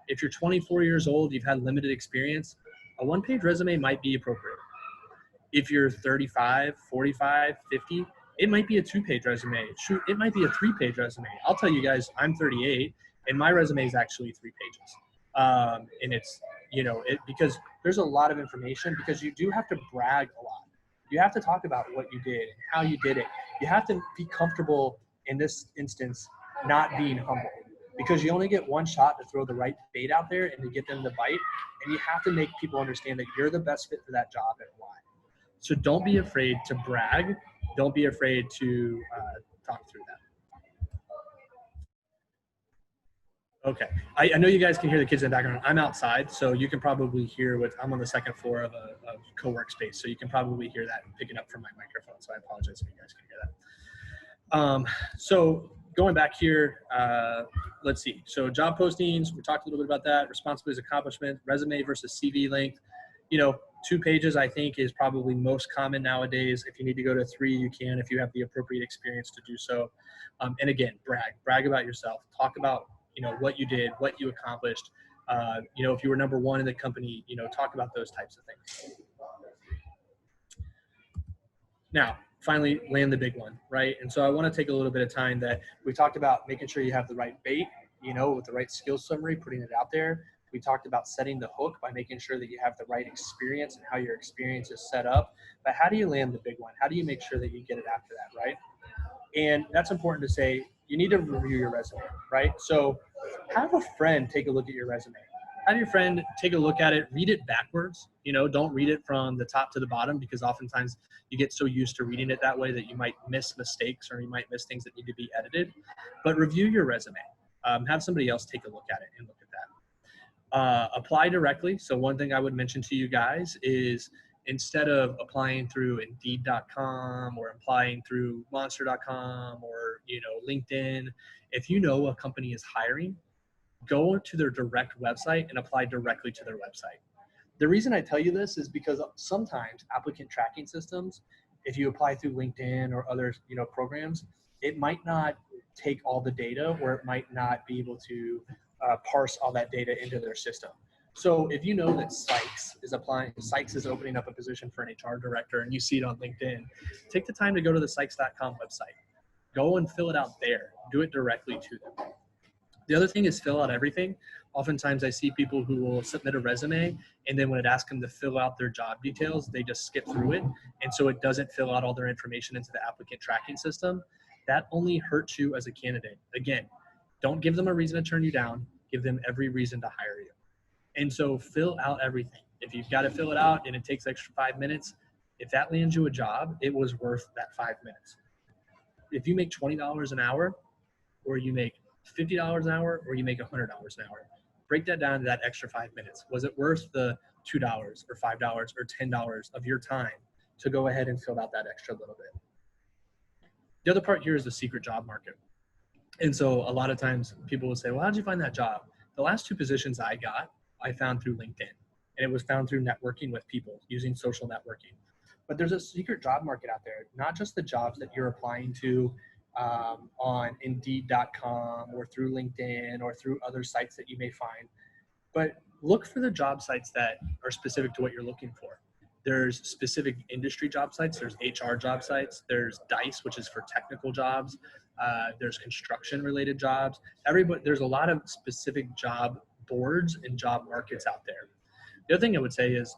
If you're 24 years old, you've had limited experience, a 1-page resume might be appropriate. If you're 35, 45, 50, it might be a 2-page resume. Shoot, it might be a 3-page resume. I'll tell you guys, I'm 38, and my resume is actually 3 pages. And it's, because there's a lot of information, because you do have to brag a lot. You have to talk about what you did and how you did it. You have to be comfortable, in this instance, not being humble, because you only get one shot to throw the right bait out there and to get them to bite. And you have to make people understand that you're the best fit for that job and why. So don't be afraid to brag. Don't be afraid to talk through that. Okay, I know you guys can hear the kids in the background. I'm outside, so you can probably hear I'm on the 2nd floor of a co-work space, so you can probably hear that picking up from my microphone, so I apologize if you guys can hear that. So going back here, let's see. So job postings, we talked a little bit about that. Responsibilities, accomplishment, resume versus CV length. 2 pages, I think, is probably most common nowadays. If you need to go to 3, you can, if you have the appropriate experience to do so. And again, brag about yourself. Talk about what you did, what you accomplished. If you were #1 in the company, talk about those types of things. Now, finally, land the big one, right? And so I want to take a little bit of time that we talked about making sure you have the right bait, with the right skill summary, putting it out there. We talked about setting the hook by making sure that you have the right experience and how your experience is set up. But how do you land the big one? How do you make sure that you get it after that, right? And that's important to say. You need to review your resume, right? So have a friend take a look at your resume. have your friend take a look at it, read it backwards. You know, don't read it from the top to the bottom, because oftentimes you get so used to reading it that way that you might miss mistakes or you might miss things that need to be edited. But review your resume. Have somebody else take a look at it and look at that. Apply directly. So one thing I would mention to you guys is, instead of applying through Indeed.com or applying through Monster.com or, you know, LinkedIn, if you know a company is hiring, go to their direct website and apply directly to their website. The reason I tell you this is because sometimes applicant tracking systems, if you apply through LinkedIn or other, you know, programs, it might not take all the data, or it might not be able to parse all that data into their system. So if you know that Sykes is opening up a position for an HR director, and you see it on LinkedIn, take the time to go to the Sykes.com website. Go and fill it out there. Do it directly to them. The other thing is fill out everything. Oftentimes I see people who will submit a resume, and then when it asks them to fill out their job details, they just skip through it. And so it doesn't fill out all their information into the applicant tracking system. That only hurts you as a candidate. Again, don't give them a reason to turn you down. Give them every reason to hire you. And so fill out everything. If you've got to fill it out and it takes extra 5 minutes, if that lands you a job, it was worth that 5 minutes. If you make $20 an hour, or you make $50 an hour, or you make $100 an hour, break that down to that extra 5 minutes. Was it worth the $2 or $5 or $10 of your time to go ahead and fill out that extra little bit? The other part here is the secret job market. And so a lot of times people will say, well, how'd you find that job? The last 2 positions I found through LinkedIn, and it was found through networking with people, using social networking. But there's a secret job market out there, not just the jobs that you're applying to on Indeed.com or through LinkedIn or through other sites that you may find, but look for the job sites that are specific to what you're looking for. There's specific industry job sites. There's HR job sites. There's DICE, which is for technical jobs. There's construction related jobs. There's a lot of specific job boards and job markets out there. The other thing I would say is,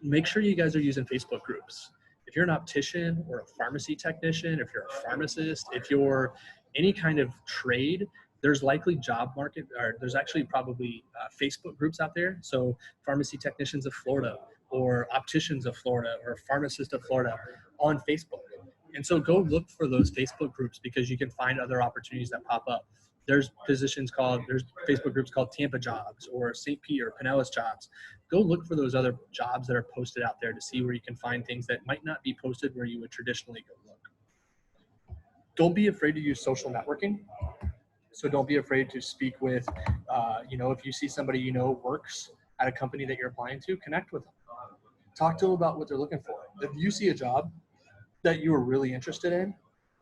make sure you guys are using Facebook groups. If you're an optician or a pharmacy technician, if you're a pharmacist, if you're any kind of trade, there's likely job market, or there's actually probably Facebook groups out there. So Pharmacy Technicians of Florida, or Opticians of Florida, or Pharmacists of Florida on Facebook. And so go look for those Facebook groups, because you can find other opportunities that pop up. There's Facebook groups called Tampa Jobs or St. Pete or Pinellas Jobs. Go look for those other jobs that are posted out there to see where you can find things that might not be posted where you would traditionally go look. Don't be afraid to use social networking. So don't be afraid to speak with, if you see somebody you know works at a company that you're applying to, connect with them. Talk to them about what they're looking for. If you see a job that you are really interested in,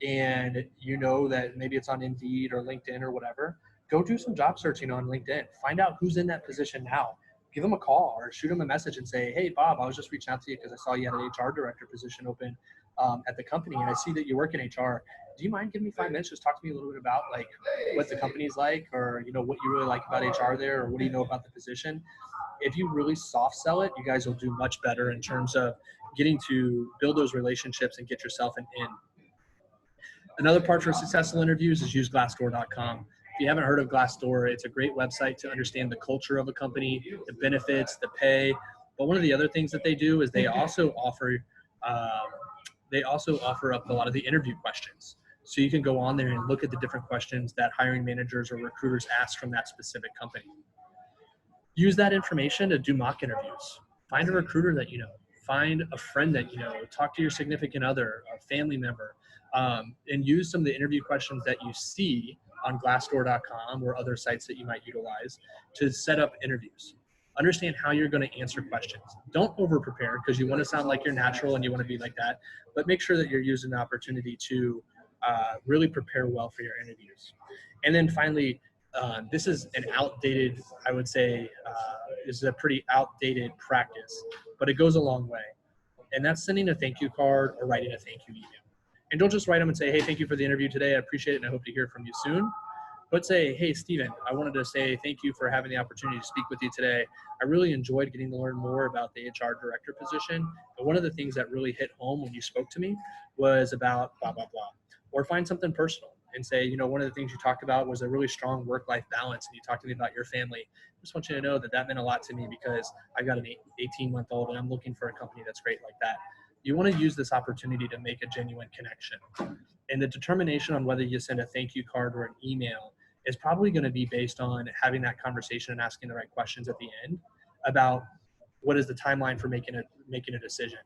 and you know that maybe it's on Indeed or LinkedIn or whatever, go do some job searching on LinkedIn. Find out who's in that position now. Give them a call or shoot them a message and say, hey, Bob, I was just reaching out to you because I saw you had an HR director position open at the company, and I see that you work in HR. Do you mind giving me 5 minutes? Just talk to me a little bit about like what the company's like, or what you really like about HR there, or what do you know about the position? If you really soft sell it, you guys will do much better in terms of getting to build those relationships and get yourself an in. Another part for successful interviews is use Glassdoor.com. If you haven't heard of Glassdoor, it's a great website to understand the culture of a company, the benefits, the pay. But one of the other things that they do is they also offer up a lot of the interview questions. So you can go on there and look at the different questions that hiring managers or recruiters ask from that specific company. Use that information to do mock interviews. Find a recruiter that you know. Find a friend that you know. Talk to your significant other, a family member. And use some of the interview questions that you see on Glassdoor.com or other sites that you might utilize to set up interviews. Understand how you're going to answer questions. Don't over-prepare, because you want to sound like you're natural and you want to be like that, but make sure that you're using the opportunity to really prepare well for your interviews. And then finally, this is an outdated, I would say, this is a pretty outdated practice, but it goes a long way. And that's sending a thank you card or writing a thank you email. And don't just write them and say, hey, thank you for the interview today. I appreciate it, and I hope to hear from you soon. But say, hey, Steven, I wanted to say thank you for having the opportunity to speak with you today. I really enjoyed getting to learn more about the HR director position. And one of the things that really hit home when you spoke to me was about blah, blah, blah. Or find something personal and say, you know, one of the things you talked about was a really strong work-life balance, and you talked to me about your family. I just want you to know that that meant a lot to me because I've got an 18-month-old and I'm looking for a company that's great like that. You want to use this opportunity to make a genuine connection. And the determination on whether you send a thank you card or an email is probably going to be based on having that conversation and asking the right questions at the end about what is the timeline for making a decision.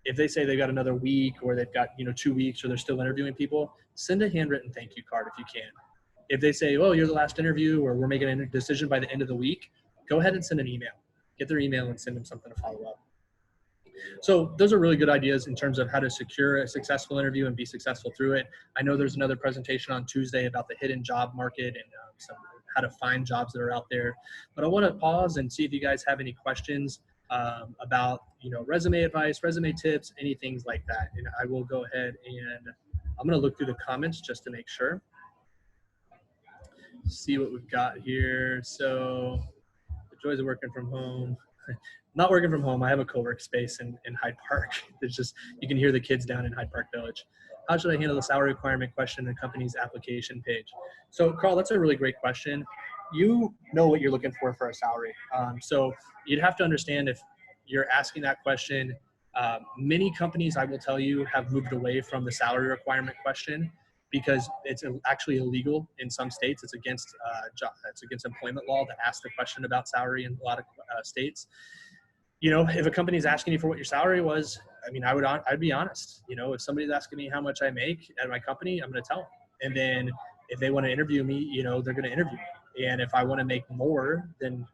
If they say they've got another week or they've got, you know, 2 weeks or they're still interviewing people, send a handwritten thank you card if you can. If they say, oh, you're the last interview or we're making a decision by the end of the week, go ahead and send an email. Get their email and send them something to follow up. So those are really good ideas in terms of how to secure a successful interview and be successful through it. I know there's another presentation on Tuesday about the hidden job market and how to find jobs that are out there. But I want to pause and see if you guys have any questions about, you know, resume advice, resume tips, any things like that. And I will go ahead and I'm going to look through the comments just to make sure. See what we've got here. So the joys of working from home. Not working from home. I have a co-work space in Hyde Park. It's just, you can hear the kids down in Hyde Park Village. How should I handle the salary requirement question in a company's application page? So Carl, that's a really great question. You know what you're looking for a salary. So you'd have to understand if you're asking that question. Many companies, I will tell you, have moved away from the salary requirement question because it's actually illegal in some states. It's against employment law to ask the question about salary in a lot of states. You know, if a company is asking you for what your salary was, I mean, I'd be honest. You know, if somebody's asking me how much I make at my company, I'm going to tell them. And then if they want to interview me, you know, they're going to interview me. And if I want to make more, then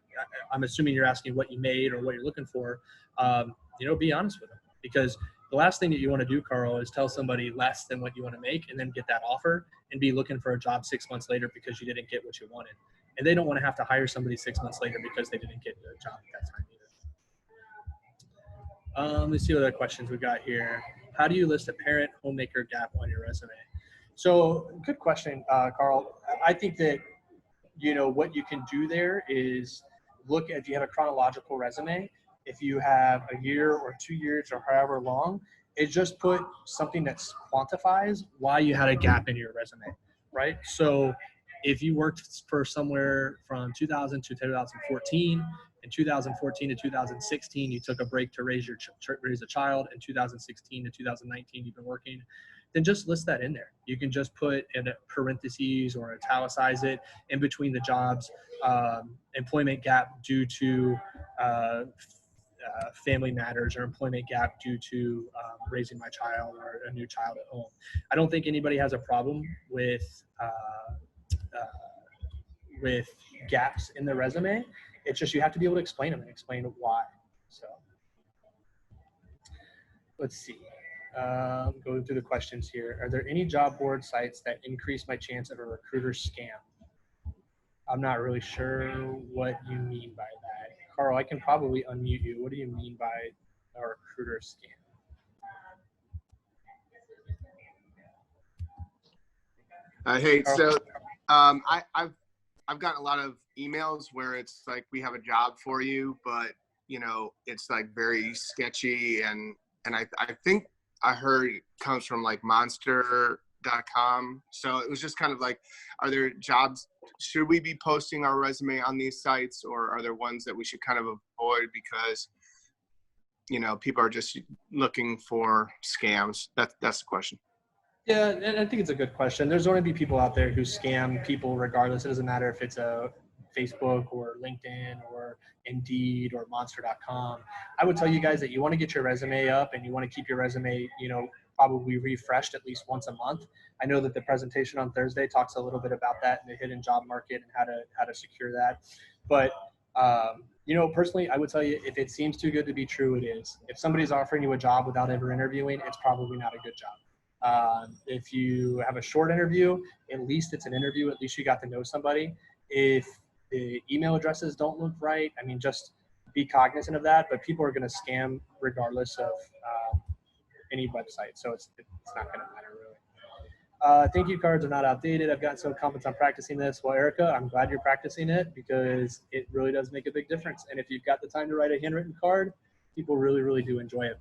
I'm assuming you're asking what you made or what you're looking for. You know, be honest with them, because the last thing that you want to do, Carl, is tell somebody less than what you want to make and then get that offer and be looking for a job 6 months later because you didn't get what you wanted. And they don't want to have to hire somebody 6 months later because they didn't get a job at that time either. Let's see what other questions we got here. How do you list a parent homemaker gap on your resume? So good question, Carl. I think that, you know, what you can do there is look at, if you have a chronological resume, if you have a year or 2 years or however long, it just put something that quantifies why you had a gap in your resume, right? So if you worked for somewhere from 2000 to 2014, in 2014 to 2016, you took a break to raise a child. In 2016 to 2019, you've been working. Then just list that in there. You can just put in parentheses or italicize it in between the jobs, employment gap due to family matters, or employment gap due to raising my child or a new child at home. I don't think anybody has a problem with gaps in the resume. It's just you have to be able to explain them and explain why. So let's see. Going through the questions here. Are there any job board sites that increase my chance of a recruiter scam? I'm not really sure what you mean by that. Carl, I can probably unmute you. What do you mean by a recruiter scam? Hey, so I've gotten a lot of emails where it's like, we have a job for you, but you know, it's like very sketchy, and I think I heard it comes from like monster.com. So it was just kind of like, are there jobs, should we be posting our resume on these sites, or are there ones that we should kind of avoid because, you know, people are just looking for scams? That's the question. Yeah, and I think it's a good question. There's going to be people out there who scam people regardless. It doesn't matter if it's a Facebook or LinkedIn or Indeed or monster.com. I would tell you guys that you want to get your resume up and you want to keep your resume, you know, probably refreshed at least once a month. I know that the presentation on Thursday talks a little bit about that in the hidden job market and how to secure that. But you know, personally, I would tell you, if it seems too good to be true, it is. If somebody's offering you a job without ever interviewing, it's probably not a good job. If you have a short interview, at least it's an interview. At least you got to know somebody. If the email addresses don't look right, I mean, just be cognizant of that. But people are going to scam regardless of any website, so it's not going to matter really. Thank you cards are not outdated. I've gotten some comments on practicing this. Well, Erica, I'm glad you're practicing it because it really does make a big difference. And if you've got the time to write a handwritten card, people really, really do enjoy it.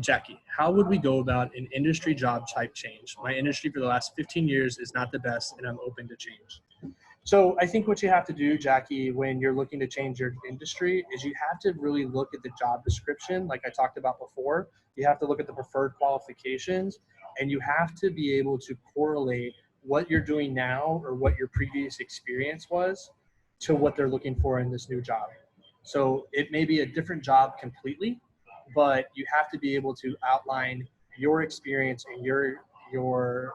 Jackie, how would we go about an industry job type change? My industry for the last 15 years is not the best, and I'm open to change. So I think what you have to do, Jackie, when you're looking to change your industry is you have to really look at the job description, like I talked about before. You have to look at the preferred qualifications, and you have to be able to correlate what you're doing now or what your previous experience was to what they're looking for in this new job. So it may be a different job completely, but you have to be able to outline your experience and your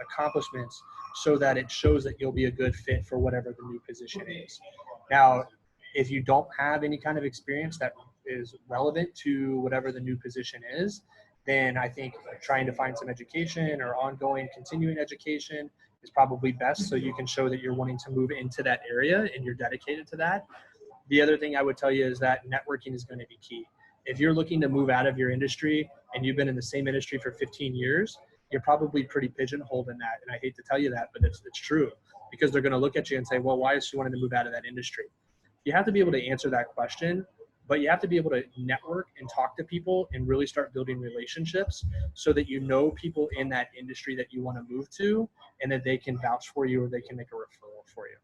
accomplishments so that it shows that you'll be a good fit for whatever the new position is. Now, if you don't have any kind of experience that is relevant to whatever the new position is, then I think trying to find some education or ongoing continuing education is probably best, so you can show that you're wanting to move into that area and you're dedicated to that. The other thing I would tell you is that networking is going to be key. If you're looking to move out of your industry and you've been in the same industry for 15 years, you're probably pretty pigeonholed in that. And I hate to tell you that, but it's true, because they're going to look at you and say, well, why is she wanting to move out of that industry? You have to be able to answer that question, but you have to be able to network and talk to people and really start building relationships so that you know people in that industry that you want to move to and that they can vouch for you or they can make a referral for you.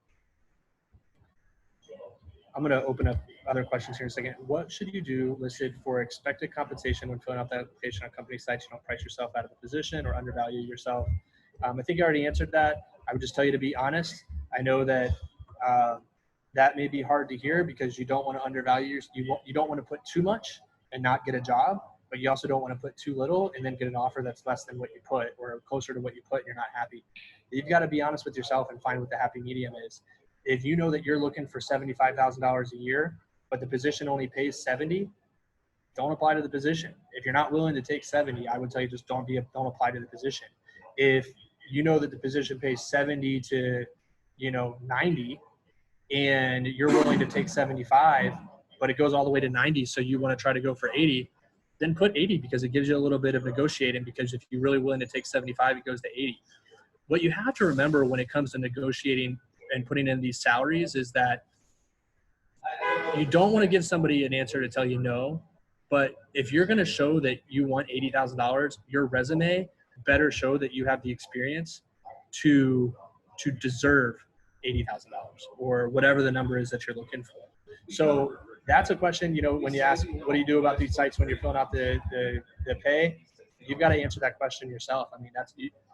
I'm going to open up other questions here in a second. What should you do listed for expected compensation when filling out the application on company sites? You don't price yourself out of the position or undervalue yourself. I think I already answered that. I would just tell you to be honest. I know that that may be hard to hear because you don't want to undervalue you don't want to put too much and not get a job, but you also don't want to put too little and then get an offer that's less than what you put or closer to what you put and you're not happy. You've got to be honest with yourself and find what the happy medium is. If you know that you're looking for $75,000 a year, but the position only pays 70, don't apply to the position. If you're not willing to take 70, I would tell you just don't apply to the position. If you know that the position pays 70 to 90 and you're willing to take 75, but it goes all the way to 90, so you want to try to go for 80, then put 80 because it gives you a little bit of negotiating, because if you're really willing to take 75, it goes to 80. What you have to remember when it comes to negotiating and putting in these salaries is that you don't want to give somebody an answer to tell you no, but if you're going to show that you want $80,000, your resume better show that you have the experience to deserve $80,000 or whatever the number is that you're looking for. So that's a question, when you ask, what do you do about these sites when you're filling out the pay? You've got to answer that question yourself. I mean,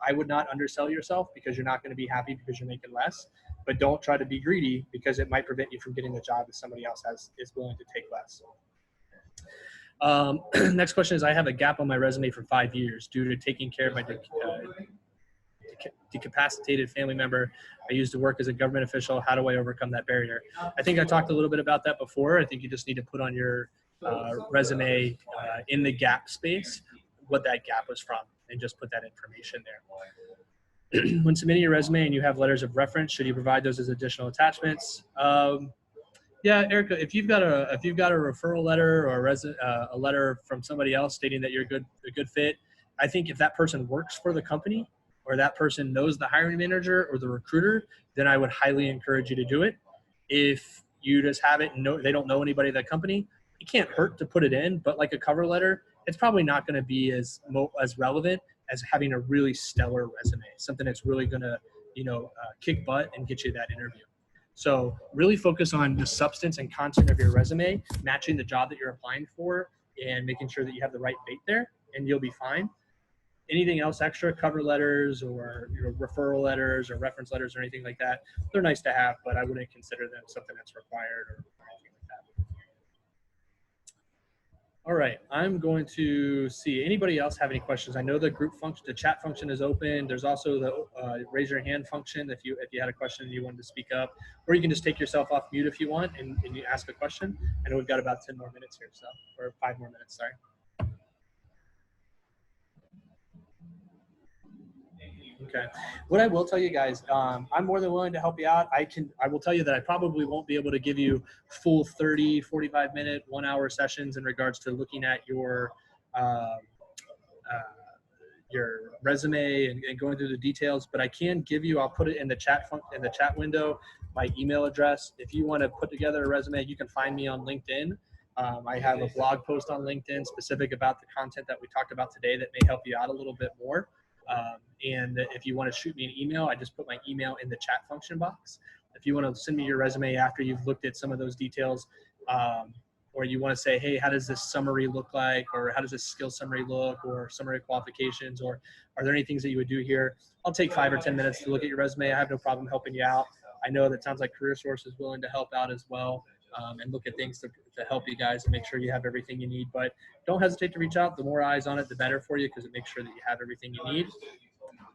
I would not undersell yourself because you're not going to be happy because you're making less, but don't try to be greedy because it might prevent you from getting the job that somebody else is willing to take less. Next question is, I have a gap on my resume for 5 years due to taking care of my decapacitated family member. I used to work as a government official. How do I overcome that barrier? I think I talked a little bit about that before. I think you just need to put on your resume in the gap space what that gap was from and just put that information there. When submitting your resume and you have letters of reference, should you provide those as additional attachments? Yeah, Erica, if you've got a referral letter or a letter from somebody else stating that you're a good fit, I think if that person works for the company or that person knows the hiring manager or the recruiter, then I would highly encourage you to do it. If you just have it and they don't know anybody at that company, it can't hurt to put it in, but like a cover letter, it's probably not going to be as relevant as having a really stellar resume, something that's really going to, kick butt and get you that interview. So really focus on the substance and content of your resume, matching the job that you're applying for and making sure that you have the right bait there, and you'll be fine. Anything else extra, cover letters or referral letters or reference letters or anything like that, they're nice to have, but I wouldn't consider them something that's required or anything like that. All right, I'm going to see anybody else have any questions. I know the group function, the chat function is open. There's also the raise your hand function if you had a question and you wanted to speak up, or you can just take yourself off mute if you want and you ask a question. I know we've got about 10 more minutes here, or 5 more minutes, sorry. Okay. What I will tell you guys, I'm more than willing to help you out. I will tell you that I probably won't be able to give you full 30, 45 minute, 1 hour sessions in regards to looking at your resume and going through the details, but I can give you, I'll put it in the chat window, my email address. If you want to put together a resume, you can find me on LinkedIn I have a blog post on LinkedIn specific about the content that we talked about today that may help you out a little bit more. And if you want to shoot me an email, I just put my email in the chat function box. If you want to send me your resume after you've looked at some of those details, or you want to say, hey, how does this summary look like? Or how does this skill summary look? Or summary qualifications? Or are there any things that you would do here? I'll take 5 or 10 minutes to look at your resume. I have no problem helping you out. I know that sounds like CareerSource is willing to help out as well, and look at things to help you guys and make sure you have everything you need. But don't hesitate to reach out. The more eyes on it, the better for you, because it makes sure that you have everything you need.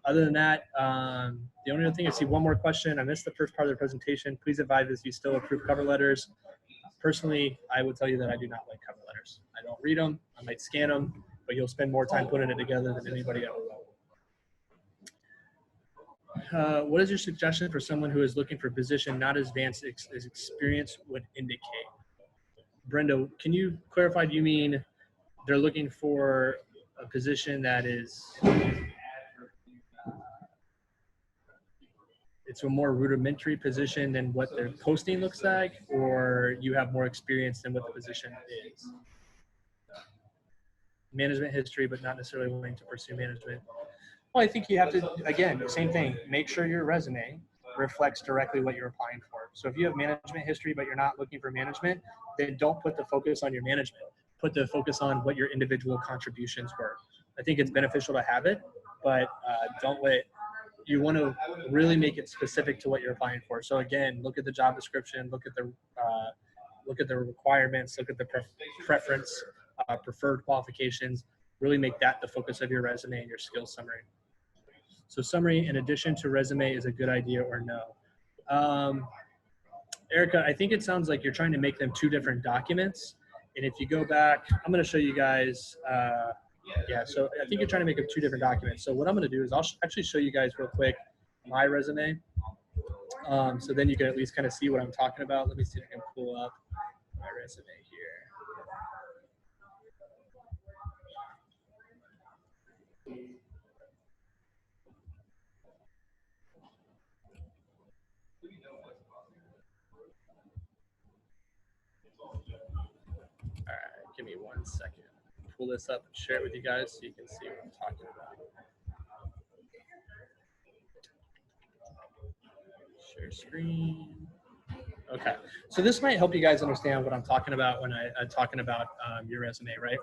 Other than that, the only other thing, I see one more question. I missed the first part of the presentation. Please advise if you still approve cover letters. Personally, I would tell you that I do not like cover letters. I don't read them. I might scan them, but you'll spend more time putting it together than anybody else. What is your suggestion for someone who is looking for a position not as advanced as experience would indicate? Brenda, can you clarify, do you mean they're looking for a position that is, it's a more rudimentary position than what their posting looks like, or you have more experience than what the position is? Management history, but not necessarily willing to pursue management. Well, I think you have to, again, same thing, make sure your resume reflects directly what you're applying for. So if you have management history, but you're not looking for management, then don't put the focus on your management. Put the focus on what your individual contributions were. I think it's beneficial to have it, but don't let, you want to really make it specific to what you're applying for. So again, look at the job description, look at the requirements, look at the preference, preferred qualifications, really make that the focus of your resume and your skills summary. So summary in addition to resume is a good idea or no? Erica, I think it sounds like you're trying to make them 2 different documents. And if you go back, I'm going to show you guys, yeah, so I think you're trying to make them 2 different documents. So what I'm going to do is I'll actually show you guys real quick my resume. So then you can at least kind of see what I'm talking about. Let me see if I can pull up my resume here. All right, give me 1 second. Pull this up and share it with you guys so you can see what I'm talking about. Share screen. Okay, so this might help you guys understand what I'm talking about when I'm talking about your resume, right?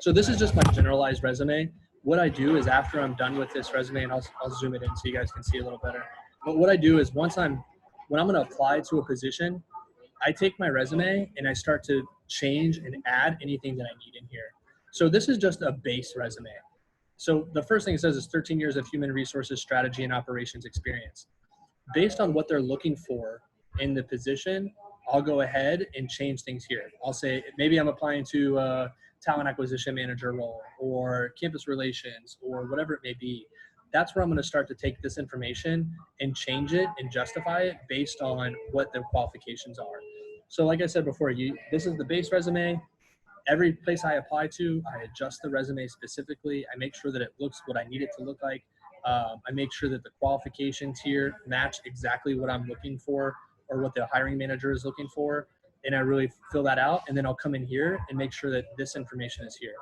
So this is just my generalized resume. What I do is after I'm done with this resume, and I'll zoom it in so you guys can see a little better. But what I do is when I'm going to apply to a position, I take my resume and I start to change and add anything that I need in here. So this is just a base resume. So the first thing it says is 13 years of human resources strategy and operations experience. Based on what they're looking for in the position, I'll go ahead and change things here. I'll say maybe I'm applying to a talent acquisition manager role or campus relations or whatever it may be. That's where I'm going to start to take this information and change it and justify it based on what their qualifications are. So like I said before, this is the base resume. Every place I apply to, I adjust the resume specifically. I make sure that it looks what I need it to look like. I make sure that the qualifications here match exactly what I'm looking for or what the hiring manager is looking for. And I really fill that out. And then I'll come in here and make sure that this information is here.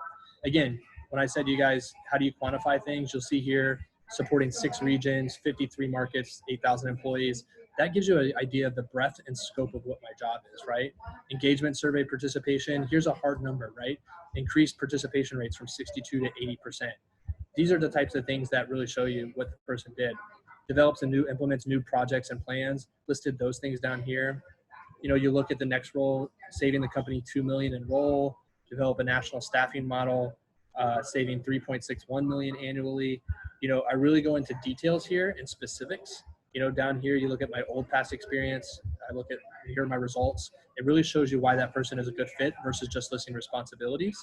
Again, when I said to you guys, how do you quantify things? You'll see here supporting 6 regions, 53 markets, 8,000 employees. That gives you an idea of the breadth and scope of what my job is, right? Engagement survey participation, here's a hard number, right? Increased participation rates from 62 to 80%. These are the types of things that really show you what the person did. Implements new projects and plans, listed those things down here. You know, you look at the next role, saving the company $2 million in role, develop a national staffing model, saving $3.61 million annually. You know, I really go into details here and specifics. You know, down here, you look at my old past experience. Here are my results. It really shows you why that person is a good fit versus just listing responsibilities.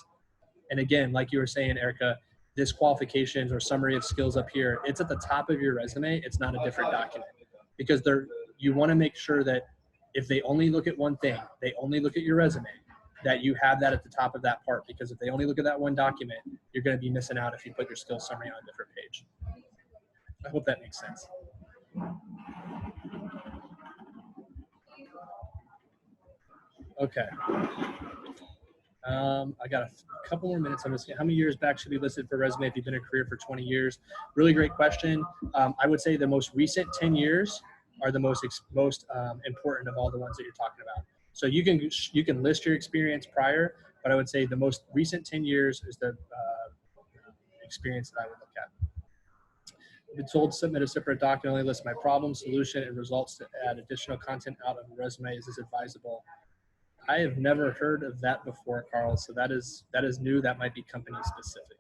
And again, like you were saying, Erica, this qualifications or summary of skills up here, it's at the top of your resume. It's not a different document because you want to make sure that if they only look at one thing, they only look at your resume, that you have that at the top of that part, because if they only look at that one document, you're going to be missing out if you put your skills summary on a different page. I hope that makes sense. Okay. I got a couple more minutes. I'm just how many years back should be listed for resume if you've been in a career for 20 years? Really great question. I would say the most recent 10 years are the most important of all the ones that you're talking about. So you can list your experience prior, but I would say the most recent 10 years is the experience that I would look at. I've been told to submit a separate document, only list my problem, solution, and results to add additional content out of the resume. Is this advisable? I have never heard of that before, Carl. So that is new. That might be company specific.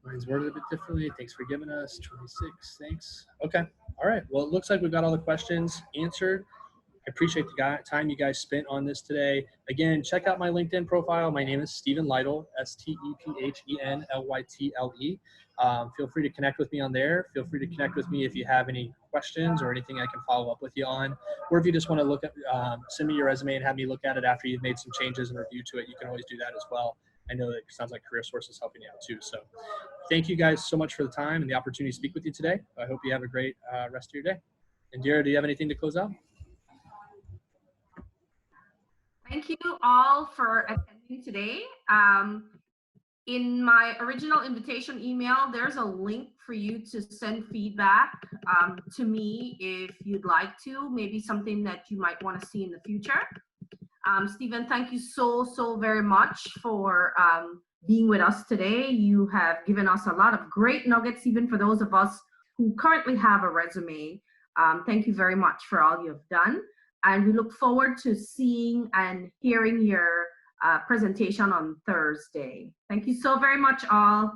Mine's worded a bit differently. Thanks for giving us 26. Thanks. Okay. All right. Well, it looks like we've got all the questions answered. I appreciate the time you guys spent on this today. Again, check out my LinkedIn profile. My name is Stephen Lytle, STEPHENLYTLE. Feel free to connect with me on there. Feel free to connect with me if you have any questions or anything I can follow up with you on. Or if you just want to look at, send me your resume and have me look at it after you've made some changes and review to it, you can always do that as well. I know that it sounds like CareerSource is helping you out too. So thank you guys so much for the time and the opportunity to speak with you today. I hope you have a great rest of your day. And Dira, do you have anything to close out? Thank you all for attending today. In my original invitation email, there's a link for you to send feedback to me if you'd like to, maybe something that you might want to see in the future. Stephen, thank you so very much for being with us today. You have given us a lot of great nuggets, even for those of us who currently have a resume. Thank you very much for all you've done. And we look forward to seeing and hearing your presentation on Thursday. Thank you so very much, all.